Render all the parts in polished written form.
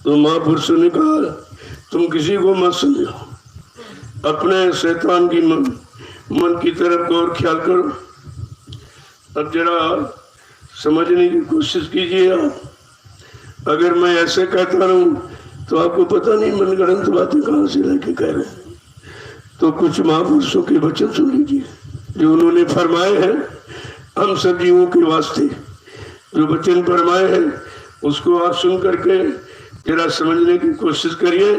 तो महापुरुषों ने कहा तुम किसी को मत समझो, अपने शैतान की मन की तरफ गौर ख्याल करो। अब जरा समझने की कोशिश कीजिए आप। अगर मैं ऐसे कहता रहूं तो आपको पता नहीं मनगढ़ंत बातें कहां से लेके कह रहे हैं। तो कुछ महापुरुषों के वचन सुन लीजिए जो उन्होंने फरमाए हैं हम सब जीवों के वास्ते। जो वचन फरमाए हैं उसको आप सुन करके जरा समझने की कोशिश करिए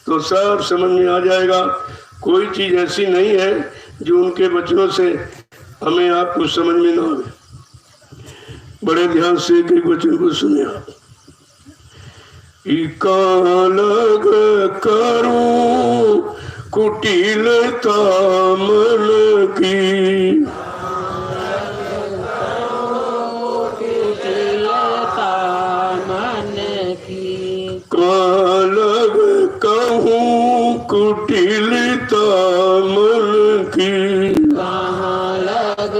तो सब समझ में आ जाएगा। कोई चीज ऐसी नहीं है जो उनके वचनों से हमें आपको समझ में ना आवे। बड़े ध्यान से एक एक वचन को सुने आप। लग करूं कुटिलता मन की, कालग कहूँ कुटिलता मन की, कहाँ लग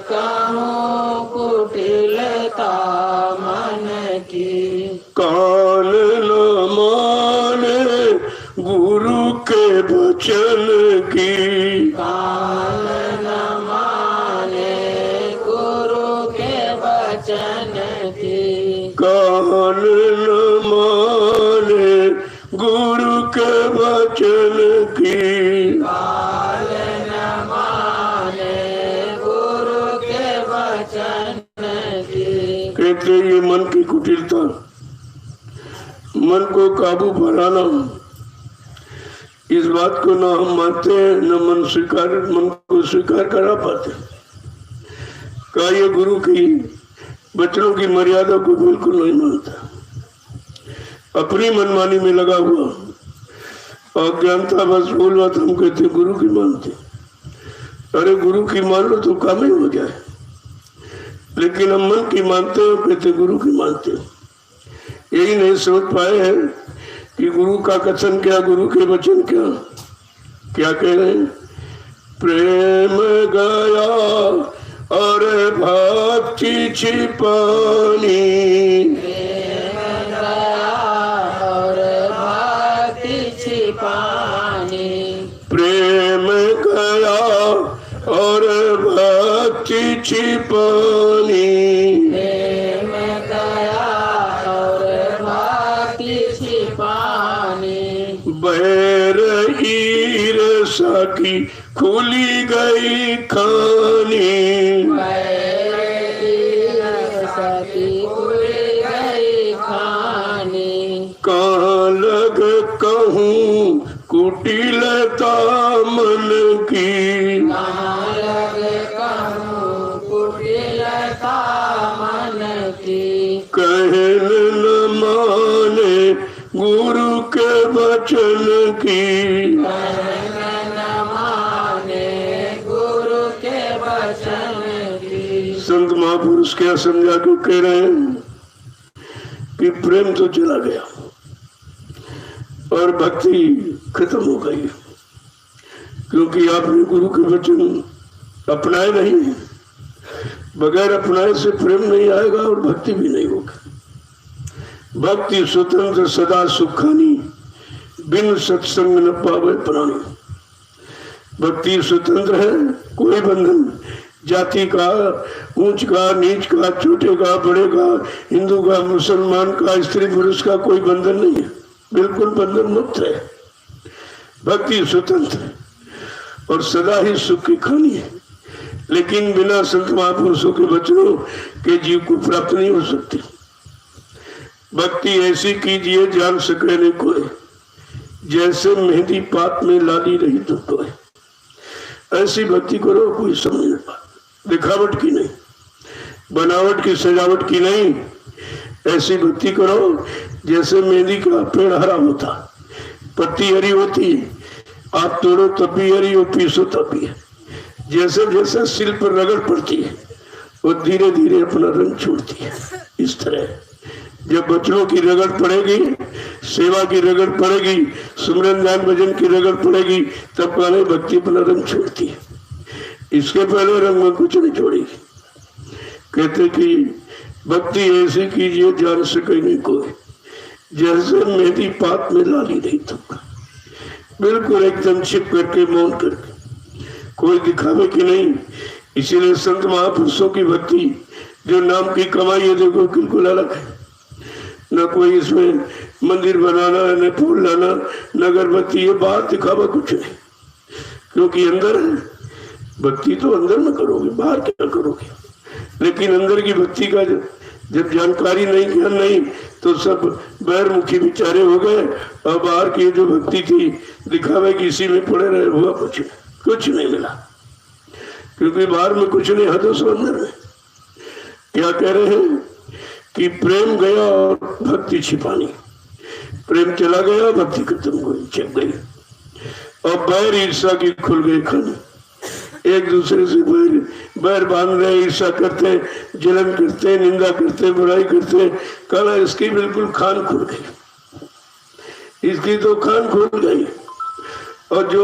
कहूँ कुटिलता मन की, कान न माने गुरु के वचन की, कान न माने गुरु के वचन की, कान न माने गुरु के वचन की, कान न माने गुरु के वचन की। कहते ये मन की कुटिलता, मन को काबू बनाना, इस बात को ना हम मानते हैं न मन को स्वीकार करा पाते। का ये गुरु की वचनों की मर्यादा को बिल्कुल नहीं मानता, अपनी मनमानी में लगा हुआ अज्ञानता बस बोल बात हम कहते गुरु की मानते। अरे गुरु की मान लो तो काम ही हो जाए, लेकिन हम मन की मानते हो कहते गुरु की मानते हो। यही नहीं समझ पाए हैं कि गुरु का कथन क्या, गुरु के वचन क्या क्या कह रहे हैं। प्रेम गया और भक्ति छिपानी, प्रेम गया और भक्ति छिपानी, प्रेम गया और भक्ति छिपानी, प्रेम गया और भक्ति छिपानी, बैर ईर्षा की खुली गई खानी, सती खुली गई खानी, कहाँ लग कहूँ कुटिलता मन की, कहाँ लग कहूँ कुटिलता मन की, कहन न माने गुरु के वचन की, कहन न माने गुरु के वचन की। संत महापुरुष क्या समझा के कह रहे हैं कि प्रेम तो चला गया और भक्ति खत्म हो गई, क्योंकि आपने गुरु के वचन अपनाए नहीं। बगैर अपनाए से प्रेम नहीं आएगा और भक्ति भी नहीं होगी। भक्ति स्वतंत्र सदा सुखानी, बिन सत्संग न पावे प्राणी। भक्ति स्वतंत्र है, कोई बंधन जाति का, ऊंच का, नीच का, छोटे का, बड़े का, हिंदू का, मुसलमान का, स्त्री पुरुष का कोई बंधन नहीं है, बिल्कुल बंधन मुक्त है। भक्ति स्वतंत्र है और सदा ही सुख की खानी है, लेकिन बिना संत महापुरुषों के वचनों के जीव को प्राप्त नहीं हो सकती। भक्ति ऐसी कीजिए जान सके नहीं कोई, जैसे मेहंदी पात में लाली रही तो कोई। ऐसी भक्ति करो कोई समझ नहीं पाता, दिखावट की नहीं, बनावट की, सजावट की नहीं। ऐसी भक्ति करो जैसे मेहंदी का पेड़ हरा होता, पत्ती हरी होती, आप तोड़ो तब भी हरी और पीसो तब भी। जैसे जैसे सिल पर रगड़ पड़ती है वो धीरे धीरे अपना रंग छोड़ती है। इस तरह जब बच्चों की रगड़ पड़ेगी, सेवा की रगड़ पड़ेगी, सुमरन ध्यान भजन की रगड़ पड़ेगी, तब पहले भक्ति अपना रंग छोड़ती है। इसके पहले रंग में कुछ नहीं छोड़ेगी। कहते कि भक्ति ऐसी कीजिए जान सके नहीं कोई, जैसे मेरी पात में लाली नहीं थूका, बिल्कुल एकदम छिप करके मौन करके, कोई दिखावे की नहीं। इसीलिए संत महापुरुषों की भक्ति जो नाम की कमाई है देखो बिल्कुल अलग है। न कोई इसमें मंदिर बनाना, न फूल लाना, न अगरबत्ती, ये बाहर दिखावा कुछ नहीं, क्योंकि अंदर है। भक्ति तो अंदर में करोगे, बाहर क्या करोगे। लेकिन अंदर की भक्ति का जब जानकारी नहीं, ज्ञान नहीं, तो सब बैरमुखी बेचारे हो गए। और बाहर की जो भक्ति थी दिखावे की इसी में पड़े रहे, हुआ कुछ नहीं मिला, क्योंकि बाहर में कुछ नहीं है तो सो अंदर में। क्या कह रहे हैं कि प्रेम गया और भक्ति छिपानी, प्रेम चला गया, भक्ति खत्म हो गई, छिप गई। और बैर ईर्षा की खुल गई खानी, एक दूसरे से बैर बांध रहे, ईर्षा करते, जलन करते, निंदा करते, बुराई करते। कल इसकी बिल्कुल खान खुल गई, इसकी तो खान खुल गई। और जो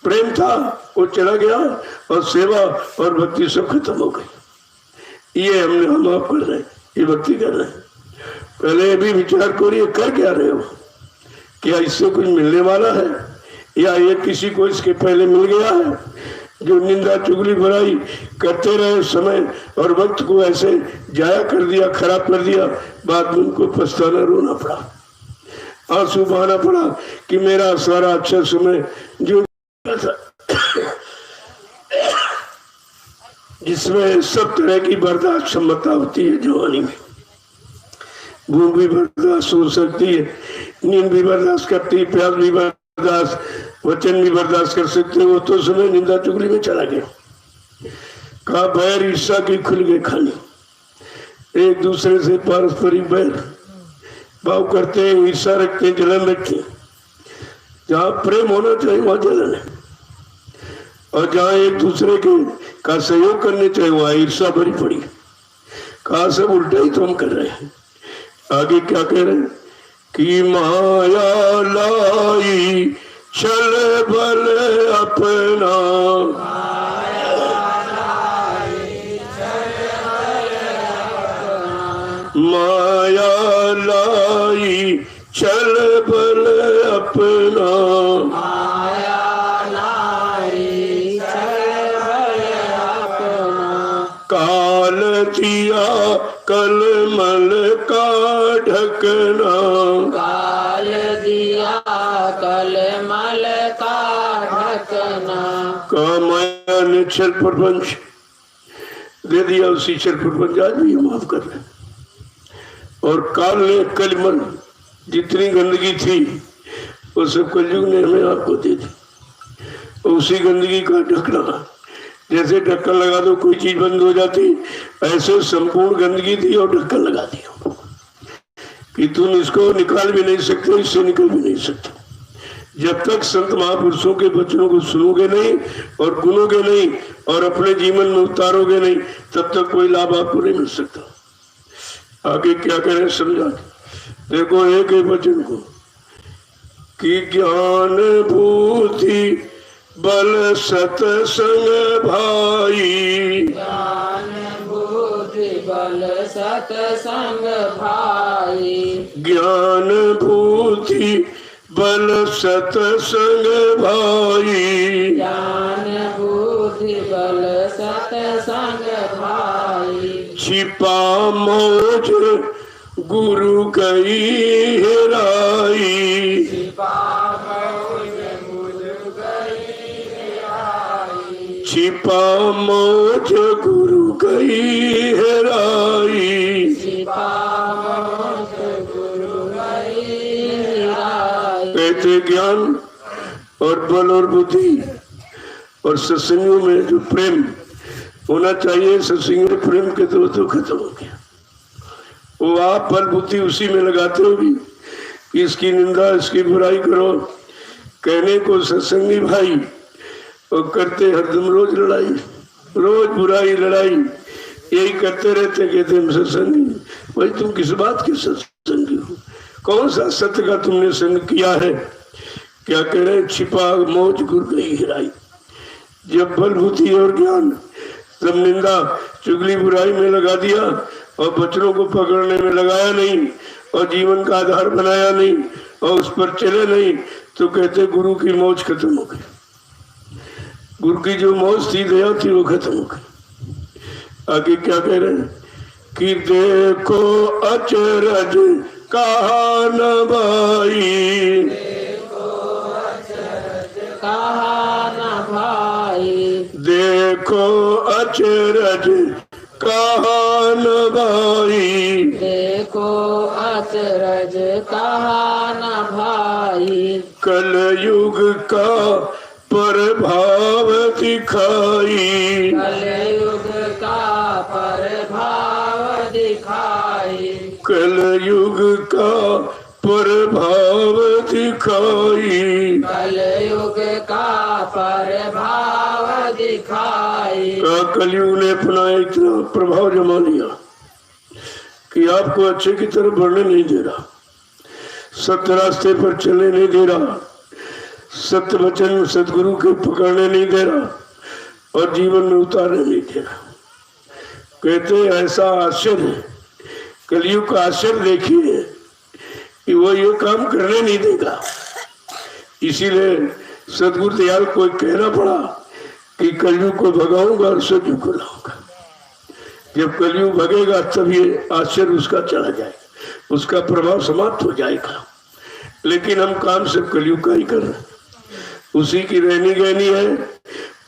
प्रेम था वो चला गया, और सेवा और भक्ति सब खत्म हो गई। ये हम आप कर रहे हैं, ये भक्ति कर रहे हैं। पहले भी विचार करिए, कर क्या रहे हो, क्या इससे कुछ मिलने वाला है, या ये किसी को इसके पहले मिल गया है। जो निंदा चुगली बुराई करते रहे, समय और वक्त को ऐसे जाया कर दिया, खराब कर दिया, बाद में उनको पछताना, रोना पड़ा, आंसू बहाना पड़ा कि मेरा सारा अच्छा समय जो था, जिसमें सब तरह की बर्दाश्त क्षमता होती है जवानी में, भूख भी बर्दाश्त हो सकती है, नींद भी बर्दाश्त करती है, प्यास भी बर्दाश्त, वचन भी बर्दाश्त कर सकते हो, तो समय निंदा चुगली में चला गया। कहा बैर ईर्षा की खुल गई खानी, एक दूसरे से पारस्परिक बैर भाव करते हैं, ईर्षा रखते हैं, जलन रखते हैं। जहाँ प्रेम होना चाहिए वहां जलन है, और जहाँ एक दूसरे के का सहयोग करने चाहिए वहां ईर्षा भरी पड़ी। कहा सब उल्टा ही तो हम कर रहे हैं। आगे क्या कह रहे हैं कि माया लाई छल बल अपना, माया लाई छल बल अपना, काल दिया कलमल का ढकना, काल दिया कलमल का ढकना। कामाया ने क्षर प्रपंच दे दिया, उसी क्षर प्रपंच आज भी माफ कर रहे। और काल ने कलमल, जितनी गंदगी थी वो सब कलयुग ने हमें आपको दे दी। उसी गंदगी का ढकना, जैसे ढक्कन लगा दो कोई चीज बंद हो जाती, ऐसे संपूर्ण गंदगी थी और ढक्कन लगा दिया कि तुम इसको निकाल भी नहीं सकते, इससे निकल भी नहीं सकते। जब तक संत महापुरुषों के वचनों को सुनोगे नहीं और गुनोगे नहीं और अपने जीवन में उतारोगे नहीं, तब तक कोई लाभ आपको नहीं मिल सकता। आगे क्या करें समझा, देखो एक वचन को कि ज्ञान भूति बल सतसंग भाई, ज्ञान बुद्धि बल सतसंग भाई, ज्ञान भूति बल सतसंग भाई, ज्ञान बुद्धि बल सतसंग भाई। छिपा मौज गुरु गई हेराई, छिपा मौज गुरु गई हेराई, छिपा मौज गुरु गई हेराई, छिपा मौज गुरु गई हेराई। कहते ज्ञान और बल और बुद्धि और सत्संगों में जो प्रेम होना चाहिए, सत्संग में प्रेम के तो खत्म हो गया। वो आप बल बुद्धि उसी में लगाते होगी कि इसकी निंदा इसकी बुराई करो, कहने को सत्संगी भाई, और करते हरदम रोज लड़ाई, रोज बुराई लड़ाई, यही करते रहते। कहते हम सत्संगी, भाई तुम किस बात के सत्संगी हो, कौन सा सत्य का तुमने संग किया है। क्या कह रहे, छिपा मौज गुर गई हिराई। जब बल बुद्धि और ज्ञान सब निंदा चुगली बुराई में लगा दिया और बच्चों को पकड़ने में लगाया नहीं, और जीवन का आधार बनाया नहीं और उस पर चले नहीं, तो कहते गुरु की मौज खत्म हो गई। गुरु की जो मौज थी, दया थी, वो खत्म हो गई। आगे क्या कह रहे हैं कि देखो अचरज कहा न भाई, कहा न भाई, देखो अचरज कहा न भाई, देखो अचरज कहा न भाई, कलयुग का प्रभाव दिखाई, कलयुग का प्रभाव दिखाई, कलयुग का प्रभाव दिखाई, कलयुग का प्रभाव दिखाई। का कलयुग ने अपना इतना प्रभाव जमा लिया कि आपको अच्छे की तरफ बढ़ने नहीं दे रहा, सत्य रास्ते पर चलने नहीं दे रहा, सत्य वचन सदगुरु के पकड़ने नहीं दे रहा और जीवन में उतारने नहीं दे रहा। कहते ऐसा आश्चर्य, कलयुग का आश्चर्य देखिए कि वो ये काम करने नहीं देगा। इसीलिए सदगुरु दयाल को कहना पड़ा कि कलयुग को भगाऊंगा और सतयुग को लाऊंगा। जब कलयुग भगेगा तब ये आश्चर्य उसका चला जाएगा, उसका प्रभाव समाप्त हो जाएगा। लेकिन हम काम सब कलयुग का ही कर रहे हैं, उसी की रहनी गहनी है,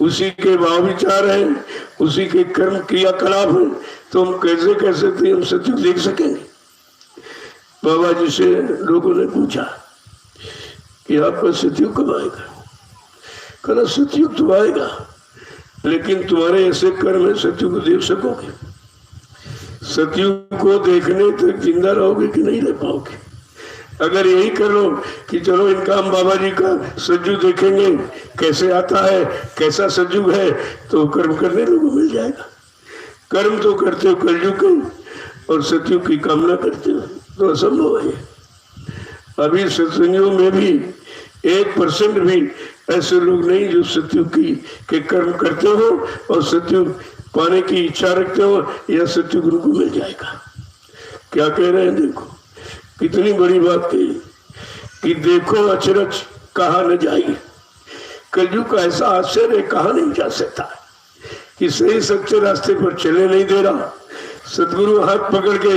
उसी के भाव विचार हैं, उसी के कर्म क्रियाकलाप हैं। तो हम कैसे कह सकते हैं हम सतयुग देख सकेंगे? बाबा जी से लोगों ने पूछा कि आपका सतयुग कब आएगा? कहना सतयुग तो आएगा, लेकिन तुम्हारे ऐसे कर्म है सतयुग को देख सकोगे? सतयुग को देखने तक जिंदा रहोगे कि नहीं रह पाओगे? अगर यही कर लो कि चलो इनका हम बाबा जी का सतयुग देखेंगे, कैसे आता है, कैसा सतयुग है, तो कर्म करने लोगों मिल जाएगा। कर्म तो करते हो कलयुग के और सतयुग की कामना करते हो, तो असंभव है। अभी सत्संगों में भी 1% भी ऐसे लोग नहीं जो सतयुग के कर्म करते हो और सतयुग पाने की इच्छा रखते हो या सतयुग उनको मिल जाएगा। क्या कह रहे हैं? देखो कितनी बड़ी बात कही कि देखो अचरज कहा न जाए। कलयुग का ऐसा आश्चर्य कहा नहीं जा सकता कि सही सच्चे रास्ते पर चले नहीं दे रहा। सदगुरु हाथ पकड़ के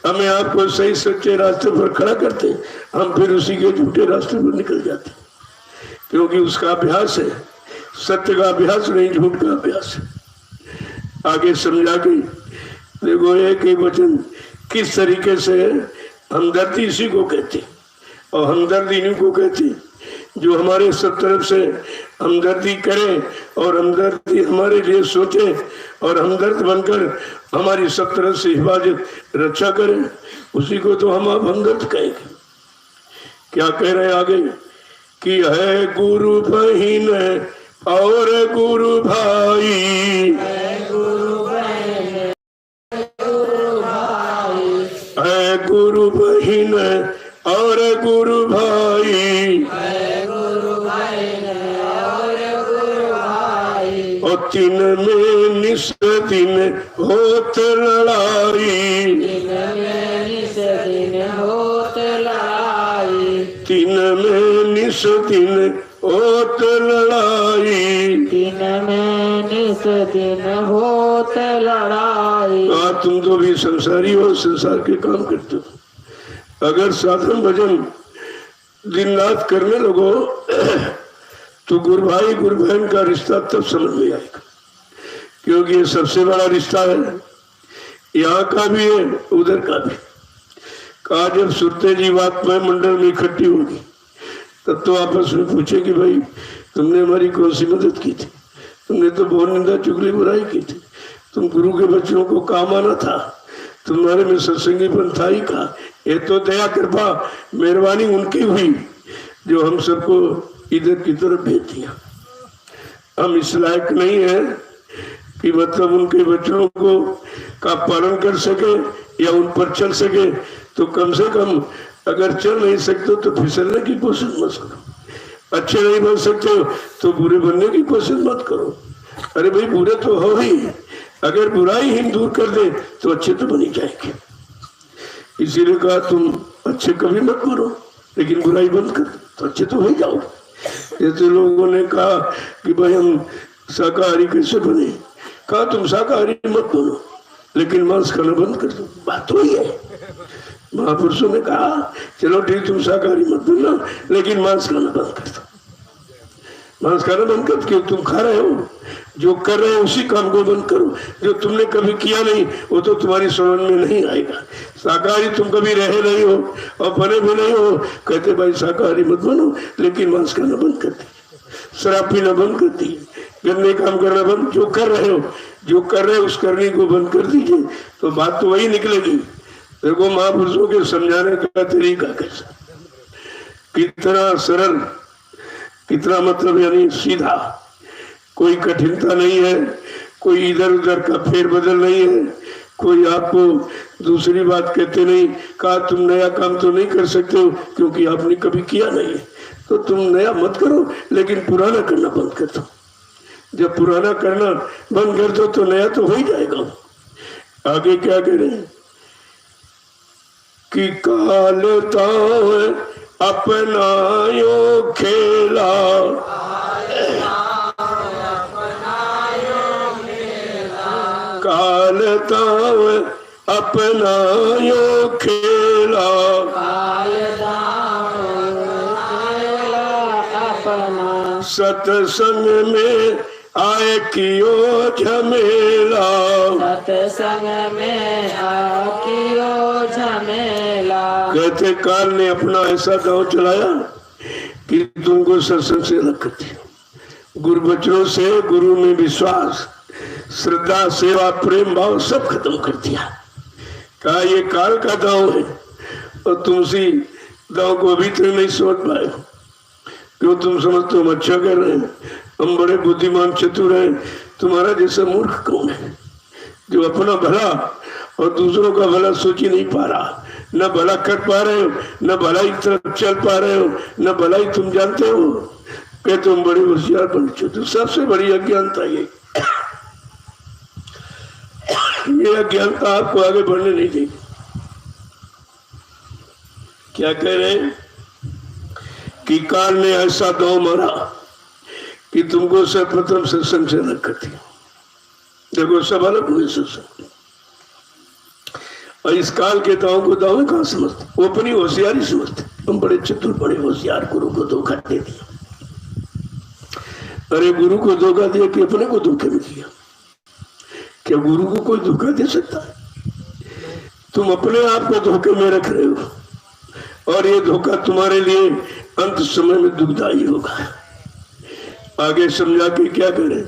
हमें आपको सही सच्चे रास्ते पर खड़ा करते, हम फिर उसी के झूठे रास्ते पर निकल जाते, क्योंकि उसका अभ्यास है, सत्य का अभ्यास नहीं झूठ का अभ्यास है। आगे समझा के देखो एक एक वचन किस तरीके से हमदर्दी इसी को कहते, और हमदर्दी इन्हीं को कहते जो हमारे सब तरफ से हमदर्दी करें और हमदर्दी हमारे लिए सोचे और हमदर्द बनकर हमारी सब तरफ से हिफाजत रक्षा करें, उसी को तो हम आप हमदर्द कहेंगे। क्या कह रहे हैं आगे कि है गुरु बहिन और गुरु भाई, है गुरु बहिन और गुरु भाई, और तीन में निस दिन होत लड़ाई, तीन में निस दिन होत लड़ाई, होत लड़ाई। तुम तो भी संसारी हो, संसार के काम करते हो। अगर साधन भजन दिन रात करने लगो तो गुरु भाई गुरु बहन का रिश्ता तब समझ में आएगा, क्योंकि ये सबसे बड़ा रिश्ता है, यहाँ का भी है उधर का भी। कहा जब सुरते जीवात्मा मंडल में इकट्ठी होगी तब तो आपस में पूछे कि भाई तुमने हमारी कौन सी मदद की थी, तुमने तो बहुत निंदा चुगली बुराई की थी, तुम गुरु के बच्चों को काम आना था, तुम्हारे में सत्संगीपन था ही कहा। ये तो दया कृपा मेहरबानी उनकी हुई जो हम सबको इधर की तरफ भेज दिया। हम इस लायक नहीं है कि मतलब उनके बच्चों को का पालन कर सके या उन पर चल सके, तो कम से कम अगर चल नहीं सकते तो फिसलने की कोशिश मत करो, अच्छे नहीं बन सकते हो तो बुरे बनने की कोशिश मत करो। अरे भाई बुरे तो हो ही, अगर बुराई ही दूर कर दे तो अच्छे तो बनी जाएंगे। इसीलिए कहा तुम अच्छे कभी मत करो, लेकिन बुराई बंद कर तो अच्छे तो हो जाओ। जैसे लोगों ने कहा कि भाई हम शाकाहारी कैसे बने, कहा तुम शाकाहारी मत बनो, लेकिन मांस खाना बंद कर दो। बात वही है। महापुरुषों ने कहा चलो ठीक तुम शाकाहारी मत बनना, लेकिन मांस खाना बंद कर दो। मांस खाना बंद कर, क्यों तुम खा रहे हो, जो कर रहे हो उसी काम को बंद करो। जो तुमने कभी किया नहीं वो तो तुम्हारी समझ में नहीं आएगा। शाकाहारी तुम कभी रहे नहीं हो और बने भी नहीं हो, कहते भाई शाकाहारी मत बनो, लेकिन मांस खाना बंद कर दीजिए, शराब पीना बंद कर दीजिए, गंदे काम करना बंद, जो कर रहे हो जो कर रहे हो उस करने को बंद कर दीजिए, तो बात तो वही निकलेगी। देखो महापुरुषों के समझाने का तरीका कैसा, कितना सरल, कितना मतलब यानी सीधा, कोई कठिनता नहीं है, कोई इधर उधर का फेरबदल नहीं है, कोई आपको दूसरी बात कहते नहीं। कहा तुम नया काम तो नहीं कर सकते हो क्योंकि आपने कभी किया नहीं है, तो तुम नया मत करो, लेकिन पुराना करना बंद कर दो। जब पुराना करना बंद कर दो तो नया तो हो ही जाएगा। आगे क्या कह रहे हैं कि काल ताव अपनायो खेला, काल ताव अपनायो खेला, सत्संग में आए कियो झमेला, सत्संग में आए कियो झमेला। कहते काल ने अपना ऐसा दांव चलाया कि तुमको सत्संग से अलग कर दिया। गुरु बचनों से, गुरु में विश्वास, श्रद्धा, सेवा, प्रेम भाव सब खत्म कर दिया। कहा ये काल का दांव है और तुम उसी दांव को अभी तक नहीं समझ पाए। क्यों तुम समझते हो हम अच्छा कर रहे हैं, हम बड़े बुद्धिमान चतुर हैं। तुम्हारा जैसा मूर्ख कौन है जो अपना भला और दूसरों का भला सोच ही नहीं पा रहा, न भला कर पा रहे हो, न भलाई की तरफ चल पा रहे हो, न भलाई तुम जानते हो। कहे तुम बड़े होशियार बन चुके। सबसे बड़ी अज्ञानता ये अज्ञानता आपको आगे बढ़ने नहीं देगी। क्या कह रहे हैं कि काल ने ऐसा दांव मारा कि तुमको सर्वप्रथम सत्संग से अलग कर दिया। देखो सब अलग हुए सत्संग, और इस काल के दांव को दांव कहां समझते, वो अपनी होशियारी समझते। हम बड़े चतुर, बड़े होशियार, गुरु को धोखा दे दिया। अरे गुरु को धोखा दिया कि अपने को धोखे में दिया? क्या गुरु को कोई धोखा दे सकता है? तुम अपने आप को धोखे में रख रहे हो, और ये धोखा तुम्हारे लिए अंत समय में दुखदायी होगा। आगे समझा के क्या करें,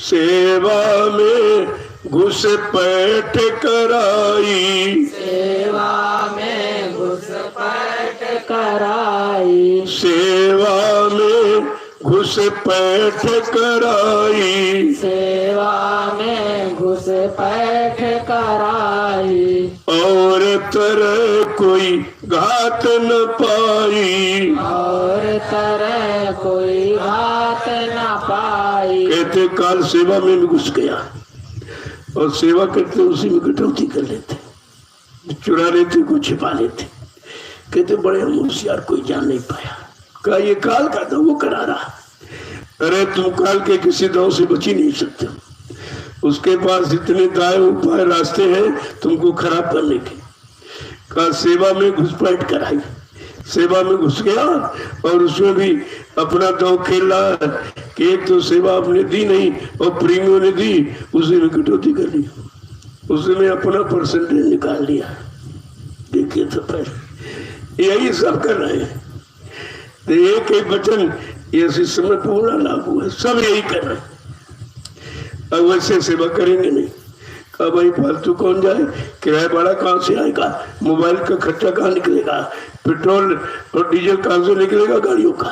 सेवा में घुस पैठ कराई, सेवा में घुस पैठ कराई, सेवा में घुस पैठ कराई, सेवा में घुस पैठ कराई, और तरह कोई घात न पाई, और तरह कोई घात न पाई। कहते काल सेवा में भी घुस गया, और सेवा करते उसी में कटौती कर लेते, चुरा लेते, को छिपा लेते। कहते बड़े हम होशियार, कोई जान नहीं पाया। कहा ये काल का था, वो करा रहा। अरे तुम काल के किसी दांव से बच ही नहीं सकते, उसके पास जितने दाएं उपाय रास्ते हैं तुमको खराब करने के। कहा सेवा में घुसपैठ कराई, सेवा में घुस गया और उसमें भी अपना दांव खेल रहा है कि एक तो सेवा आपने दी नहीं और प्रेमियों ने दी, उसी में कटौती कर ली, उसी में अपना परसेंटेज निकाल लिया। देखिए तो पहले यही सब कर रहे हैं। तो एक एक वचन ये शिष्य में पूरा लागू है, सब यही कर रहे हैं। अब वैसे सेवा करेंगे नहीं। कहा भाई फालतू कौन जाए, किराया भाड़ा कहाँ से आएगा, मोबाइल का खर्चा कहाँ निकलेगा, पेट्रोल और डीजल कहाँ से निकलेगा गाड़ियों का।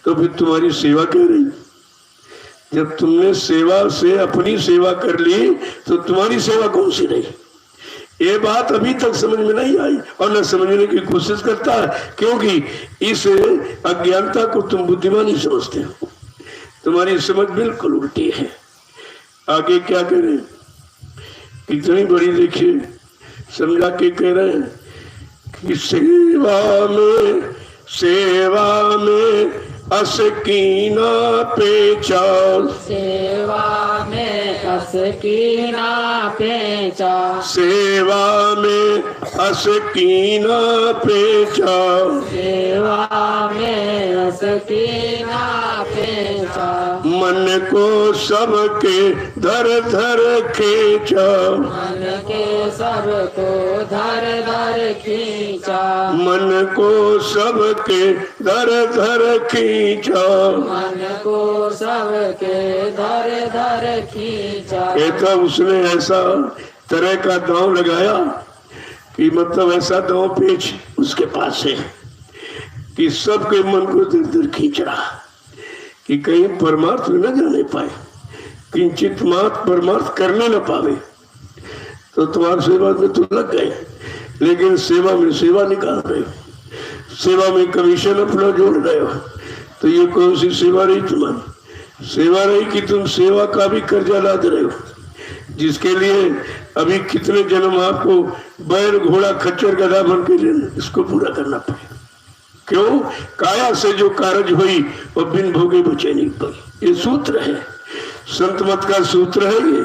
तो फिर तुम्हारी सेवा क्यों रही? जब तुमने सेवा से अपनी सेवा कर ली तो तुम्हारी सेवा कौन सी रही? ये बात अभी तक समझ में नहीं आई और न समझने की कोशिश करता है, क्योंकि इस अज्ञानता को तुम बुद्धिमानी समझते हो। तुम्हारी समझ बिल्कुल उल्टी है। आगे क्या करें, कितनी बड़ी देखिए समझा के कह रहे हैं कि सेवा में असकीना पेचा, सेवा में असकीना पेचा, सेवा में असकीना पेचा, सेवा में असकीना पेचा, मन को सबके धर धर खींचा, मन के सबको धर धर खींचा, मन को सबके धर धर खींचा, मन को सबके धर धर खींचा। ये तो उसने ऐसा तरह का दांव लगाया कि मतलब ऐसा दांव पेच उसके पास है कि सबके मन को दर दर खींच रहा कि कहीं परमार्थ में न जाने पाए, किंचित मात परमार्थ करने न पावे। तो तुम्हारी सेवा में तो लग गए, लेकिन सेवा में सेवा निकाल रहे हो, सेवा में कमीशन अपना जोड़ रहे हो, तो ये कौन सी सेवा रही तुम्हारी? सेवा रही कि तुम सेवा का भी कर्जा लाद रहे हो, जिसके लिए अभी कितने जन्म आपको बैल घोड़ा खच्चर गधा बन के इसको पूरा करना पड़ेगा। क्यों? काया से जो कारज हुई वो बिन भोगे बचे नहीं पाई। ये सूत्र है, संत मत का सूत्र है ये।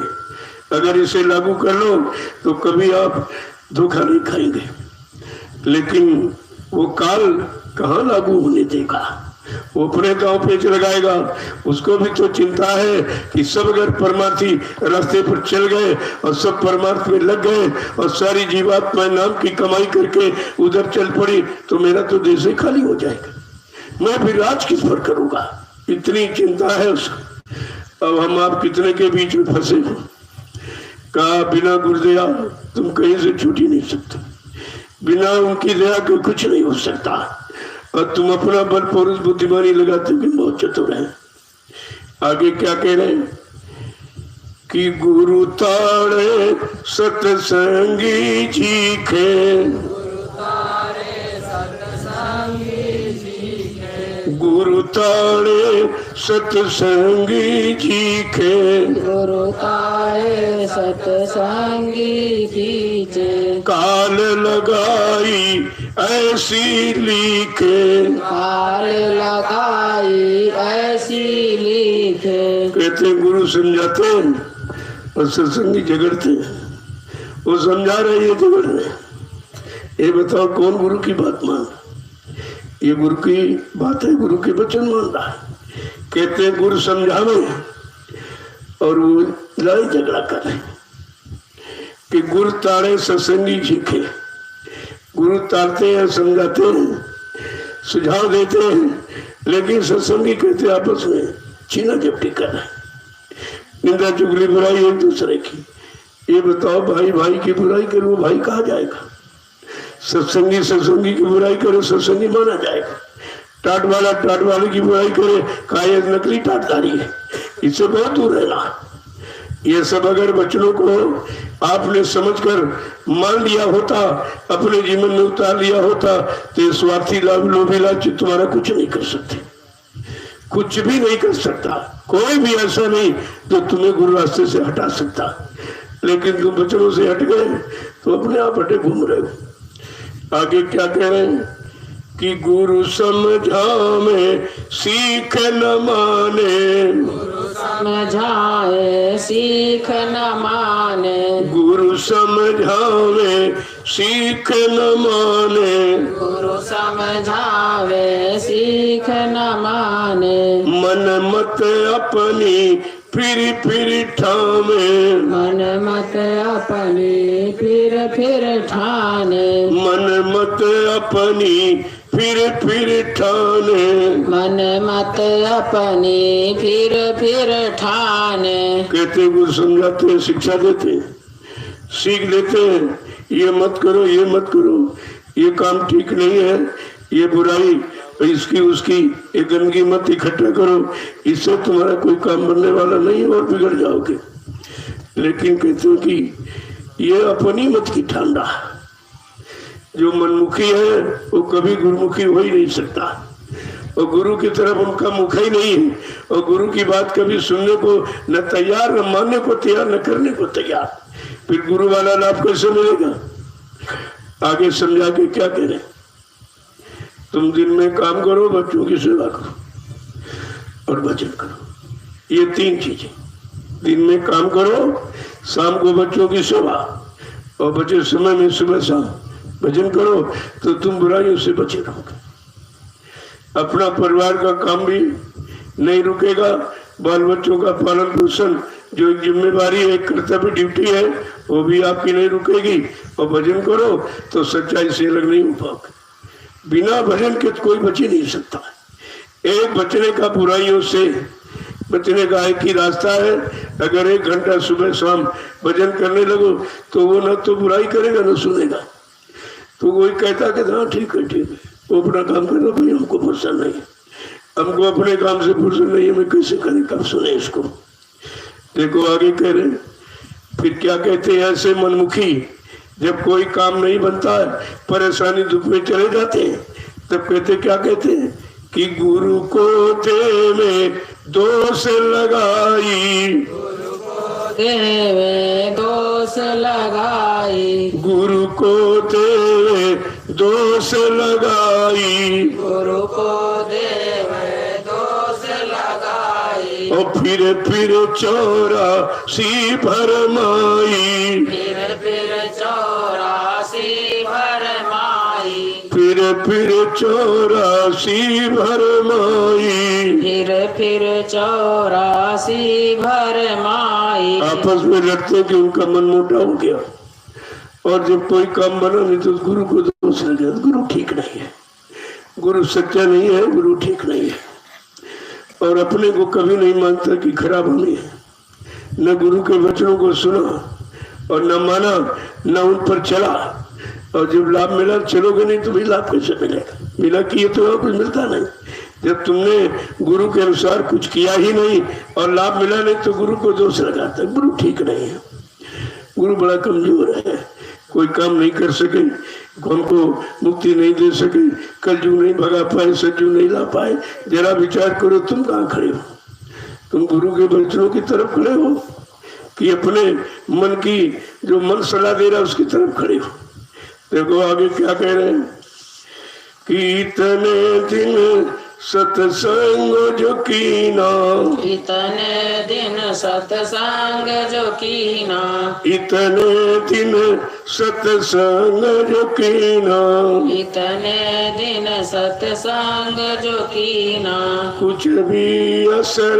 अगर इसे लागू कर लो तो कभी आप धोखा नहीं खाएंगे, लेकिन वो काल कहाँ लागू होने देगा, वो अपने दांव पेच लगाएगा। उसको भी तो चिंता है कि सब अगर परमार्थी रास्ते पर चल गए और सब परमार्थ में लग गए और सारी जीवात्मा नाम की कमाई करके उधर चल पड़ी तो मेरा तो देश ही खाली हो जाएगा, मैं फिर राज किस पर करूंगा, इतनी चिंता है उसको। अब हम आप कितने के बीच में फंसे हो, कहा बिना गुरुदया तुम कहीं से छूट ही नहीं सकते, बिना उनकी दया के कुछ नहीं हो सकता, और तुम अपना बल पौरुष बुद्धिमानी लगाते हुए बहुत चतुर है। आगे क्या कह रहे हैं कि गुरु तारे सतसंगी चीखे, गुरु तारे सतसंगी चीखे, गुरु तारे सतसंगी कीजे, काल लगाई ऐसी लिखे, काल लगाई ऐसी लिखे। कहते गुरु समझाते हैं और सत्संगी झगड़ते हैं। वो समझा रहे ये झगड़ रहे। ये बताओ कौन गुरु की बात मान? ये गुरु की बात है, गुरु के वचन मान रहा है। कहते हैं गुरु समझावे और वो लड़ाई झगड़ा कर रहे कि गुरु ताड़े सत्संगी सीखे। गुरु तारते हैं, समझाते हैं, सुझाव देते हैं, लेकिन सत्संगी कहते आपस में छीना झपटी कर रहे, निंदा चुगली बुराई एक दूसरे की। ये बताओ भाई भाई की बुराई करे वो भाई कहा जाएगा? सत्संगी सत्संगी की बुराई करे सत्संगी माना जाएगा? टाट वाले की बुराई करे कहा ये नकली टाटदारी है, इससे बहुत दूर रहना। ये सब अगर बच्चों को आपने समझकर मान लिया होता, अपने जीवन में उतार लिया होता, तो स्वार्थी लोभी लालची तुम्हारा कुछ नहीं कर सकते, कुछ भी नहीं कर सकता। कोई भी ऐसा नहीं जो तुम्हें गुरु रास्ते से हटा सकता। लेकिन तुम बच्चों से हट गए तो अपने आप हटे घूम रहे हो। आगे क्या कह रहे हैं कि गुरु समझावे सीख न माने, गुरु समझाए सीख न माने, गुरु समझावे सीख न माने, गुरु समझावे सीख न माने, मन मत अपनी फिर ठामे, मन मत अपनी फिर ठाने, मन मत अपनी फिर ठाने, मन मत अपनी फिर ठाने। कहते गुरु समझाते हैं, शिक्षा देते हैं, सीख देते हैं, ये मत करो, ये मत करो, ये काम ठीक नहीं है, ये बुराई इसकी उसकी ये गंदगी मत इकट्ठा करो, इससे तुम्हारा कोई काम बनने वाला नहीं और बिगड़ जाओगे। लेकिन कहते हैं कि ये अपनी मत की ठांडा, जो मनमुखी है वो कभी गुरुमुखी हो ही नहीं सकता, और गुरु की तरफ उनका मुख ही नहीं है, और गुरु की बात कभी सुनने को न तैयार, न मानने को तैयार, न करने को तैयार। फिर गुरु वाला लाभ कैसे मिलेगा? आगे समझा के क्या कह रहे, तुम दिन में काम करो, बच्चों की सेवा करो और भजन करो। ये तीन चीजें, दिन में काम करो, शाम को बच्चों की सेवा और बचे समय में सुबह शाम भजन करो, तो तुम बुराइयों से बचे रहोगे। अपना परिवार का काम भी नहीं रुकेगा, बाल बच्चों का पालन पोषण जो एक जिम्मेवारी है, एक कर्तव्य ड्यूटी है, वो भी आपकी नहीं रुकेगी। और भजन करो तो सच्चाई से अलग नहीं हो पाओगे। बिना भजन के कोई बच ही नहीं सकता। एक बचने का बुराइयों से बचने का एक ही रास्ता है, अगर 1 घंटा सुबह शाम भजन करने लगो तो वो ना तो बुराई करेगा ना सुनेगा। तो कोई कहता कि हाँ ठीक है वो अपना काम कर लो, भाई हमको फुर्सत नहीं है, हमको अपने काम से फुर्सत नहीं है, मैं कैसे करें, कब सुने इसको। देखो आगे कह रहे, फिर क्या कहते हैं, ऐसे मनमुखी जब कोई काम नहीं बनता है, परेशानी दुख में चले जाते हैं, तब कहते क्या कहते हैं कि गुरु को ते में दोष लगाई, देवे दोष लगाई, गुरु को ते दोष लगाई, गुरु को देवे दोष लगाई, और फिर 84 भरमाई, फिर 84 भरमाई, फिर 84 भरमाई, फिर 84 भरमाई। आपस में लड़ते कि उनका मन मोटा हो गया, और जब कोई काम बना नहीं तो गुरु को दोष लग गया, गुरु ठीक नहीं है, गुरु सच्चा नहीं है, गुरु ठीक नहीं है। और अपने को कभी नहीं मानता कि खराब हमें है, न गुरु के वचनों को सुना और न माना, न उन पर चला। और जब लाभ मिला, चलोगे नहीं तो भी लाभ कैसे मिलेगा, मिला किए तो कुछ मिलता नहीं। जब तुमने गुरु के अनुसार कुछ किया ही नहीं और लाभ मिला नहीं तो गुरु को दोष लगाता, गुरु ठीक नहीं है, गुरु बड़ा कमजोर है, कोई काम नहीं कर सके, हमको मुक्ति नहीं दे सके, कलयुग नहीं भगा पाए, सतयुग नहीं ला पाए। जरा विचार करो, तुम कहाँ खड़े हो, तुम गुरु के वचनों की तरफ खड़े हो कि अपने मन की जो मन सलाह दे रहा है उसकी तरफ खड़े हो। देखो आगे क्या कह रहे हैं कि इतने दिन सत्संग जो कीना, इतने दिन सत्संग जो कीना, इतने दिन सत्संग जो कीना, इतने दिन सत्संग जो कीना, कुछ भी असर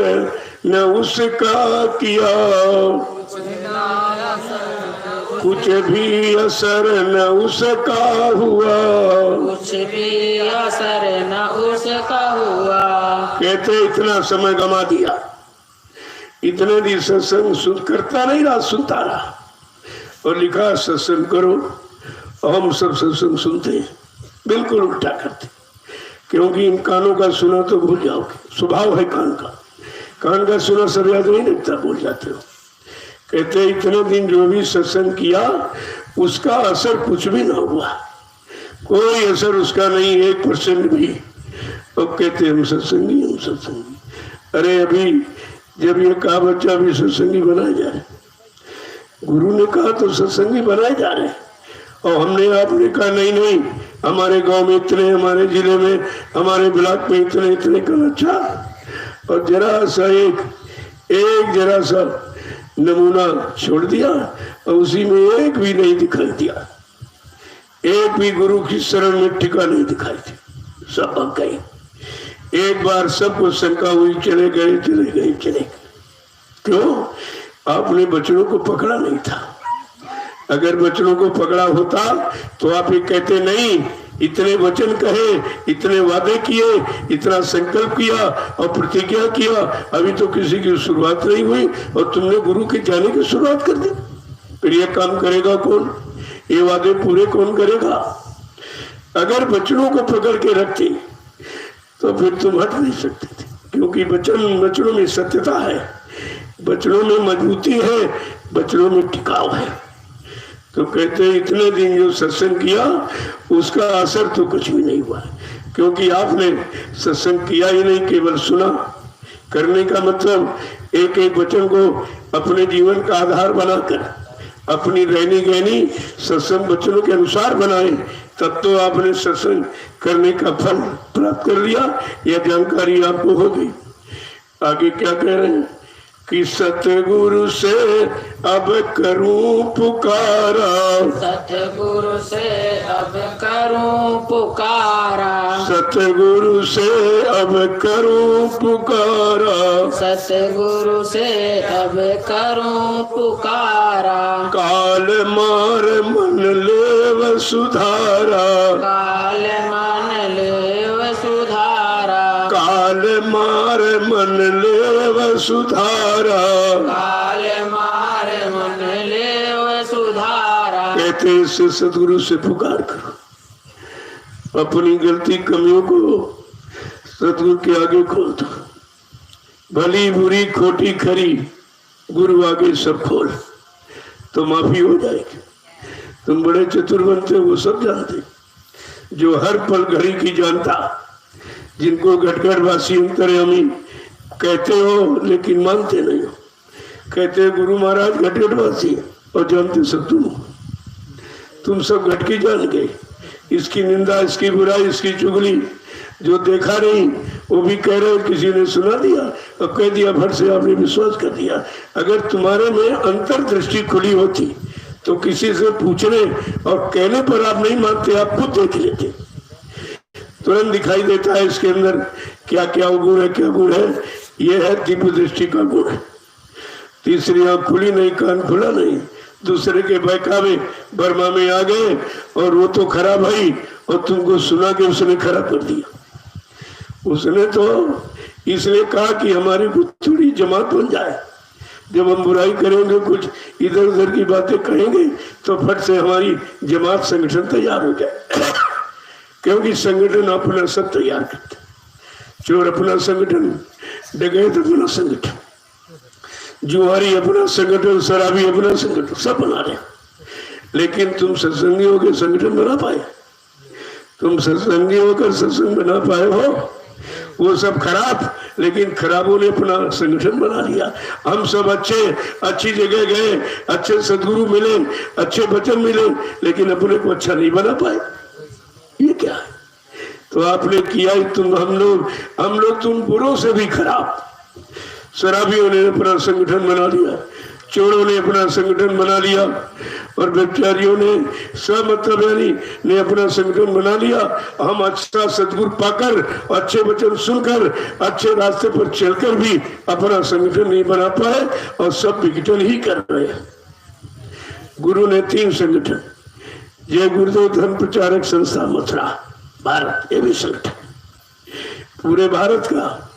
न उसका किया, कुछ भी असर न उसका हुआ, कुछ भी असर न उसका हुआ। कहते इतना समय गमा दिया, इतने दिन सत्संग सुन करता नहीं रहा, सुनता रहा, और लिखा सत्संग करो। हम सब सत्संग सुनते हैं, बिल्कुल उल्टा करते, क्योंकि इन कानों का सुना तो भूल जाओगे, स्वभाव है कान का सुना सब याद नहीं रखता, भूल जाते हो। कहते इतने दिन जो भी सत्संग किया उसका असर कुछ भी ना हुआ, कोई असर उसका नहीं, 1% भी। अब कहते हम सत्संगी। अरे अभी जब ये कहा बच्चा भी सत्संगी बनाया जाए, गुरु ने कहा तो सत्संगी बनाए जा रहे, और हमने आपने कहा नहीं, हमारे गांव में इतने, हमारे जिले में, हमारे ब्लॉक में इतने कल। अच्छा, और जरा सा एक जरा सा नमूना छोड़ दिया और उसी में एक भी नहीं दिखाई दिया, एक भी गुरु की शरण में टिका नहीं दिखाई दी, सब भाग गए। एक बार सबको शंका हुई, चले गए। क्यों? आपने बच्चों को पकड़ा नहीं था। अगर बच्चों को पकड़ा होता तो आप ये कहते नहीं, इतने वचन कहे, इतने वादे किए, इतना संकल्प किया और प्रतिज्ञा किया, अभी तो किसी की शुरुआत नहीं हुई और तुमने गुरु के जाने की शुरुआत कर दी। फिर ये काम करेगा कौन, ये वादे पूरे कौन करेगा? अगर बच्चों को पकड़ के रखते तो फिर तुम हट नहीं सकते थे, क्योंकि बच्चों में सत्यता है, बच्चों में मजबूती है, बच्चों में टिकाव है। तो कहते हैं इतने दिन जो सत्संग किया उसका असर तो कुछ भी नहीं हुआ, क्योंकि आपने सत्संग किया ही नहीं, केवल सुना। करने का मतलब एक वचन को अपने जीवन का आधार बनाकर अपनी रहनी गहनी सत्संग वचनों के अनुसार बनाए, तब तो आपने सत्संग करने का फल प्राप्त कर लिया। यह जानकारी आपको हो गई। आगे क्या कह रहे हैं कि सतगुरु से अब करूं पुकारा, सतगुरु से अब करूं पुकारा, सतगुरु से अब करूं पुकारा, सतगुरु से अब करूं पुकारा, काल मार मन लेव सुधारा, काल मन लेव सुधारा, काल मार मन लेव सुधारा। काल मार मन लेव सुधारा। कहते हैं इससे सदगुरु से पुकार करो, अपनी गलती कमियों को सदगुरु के आगे खोल दो। भली बुरी खोटी खरी गुरु आगे सब खोल, तो माफी हो जाएगी। तुम बड़े चतुर बनते हो, वो सब जानते, जो हर पल घड़ी की जानता, जिनको घटघटवासी अंतर्यामी कहते हो लेकिन मानते नहीं हो। कहते गुरु महाराज घटघटवासी है और जानते सब तुम हो। तुम सब घटकी जान गए, इसकी निंदा, इसकी बुराई, इसकी चुगली, जो देखा नहीं वो भी कह रहे हो, किसी ने सुना दिया और कह दिया, भर से आपने विश्वास कर दिया। अगर तुम्हारे में अंतर्दृष्टि खुली होती तो किसी से पूछने और कहने पर आप नहीं मानते, आप खुद देख लेते, तुरंत दिखाई देता है इसके अंदर क्या क्या गुण है, क्या गुण है। यह है दिव्य दृष्टि का गुण। तीसरी आंख खुली नहीं, कान खुला नहीं, दूसरे के बहकावे बर्मा में आ गए और वो तो खराब है और तुमको सुना के उसने खराब कर दिया। उसने तो इसलिए कहा कि हमारी कुछ थोड़ी जमात बन जाए, जब हम बुराई करेंगे, कुछ इधर उधर की बातें कहेंगे तो फट से हमारी जमात संगठन तैयार हो जाए। क्योंकि संगठन अपना सब तैयार करते, चोर अपना संगठन, डकैत अपना संगठन, जुआरी अपना संगठन, शराबी अपना संगठन, सब बना रहे। लेकिन तुम सत्संगी होकर संगठन बना पाए? तुम सत्संगी होकर सत्संग बना पाए हो? वो सब खराब, लेकिन खराबों ने अपना संगठन बना लिया। हम सब अच्छी जगह गए, अच्छे सदगुरु मिले, अच्छे वचन मिले, लेकिन अपने को अच्छा नहीं बना पाए। ये क्या है? तो आपने किया ही तुम, हम लोग तुम बुरों से भी खराब। शराबियों ने अपना संगठन बना लिया, चोरों ने अपना संगठन बना लिया और व्यभिचारियों ने, सब मतलब यानी ने अपना संगठन बना लिया। हम अच्छा सदगुरु पाकर, अच्छे वचन सुनकर, अच्छे रास्ते पर चलकर भी अपना संगठन नहीं बना पाए और सब विघटन ही कर रहे हैं। गुरु ने 3 संगठन, जय गुरुदेव धर्म प्रचारक संस्था मथुरा भारत, ये भी संगठन पूरे भारत का,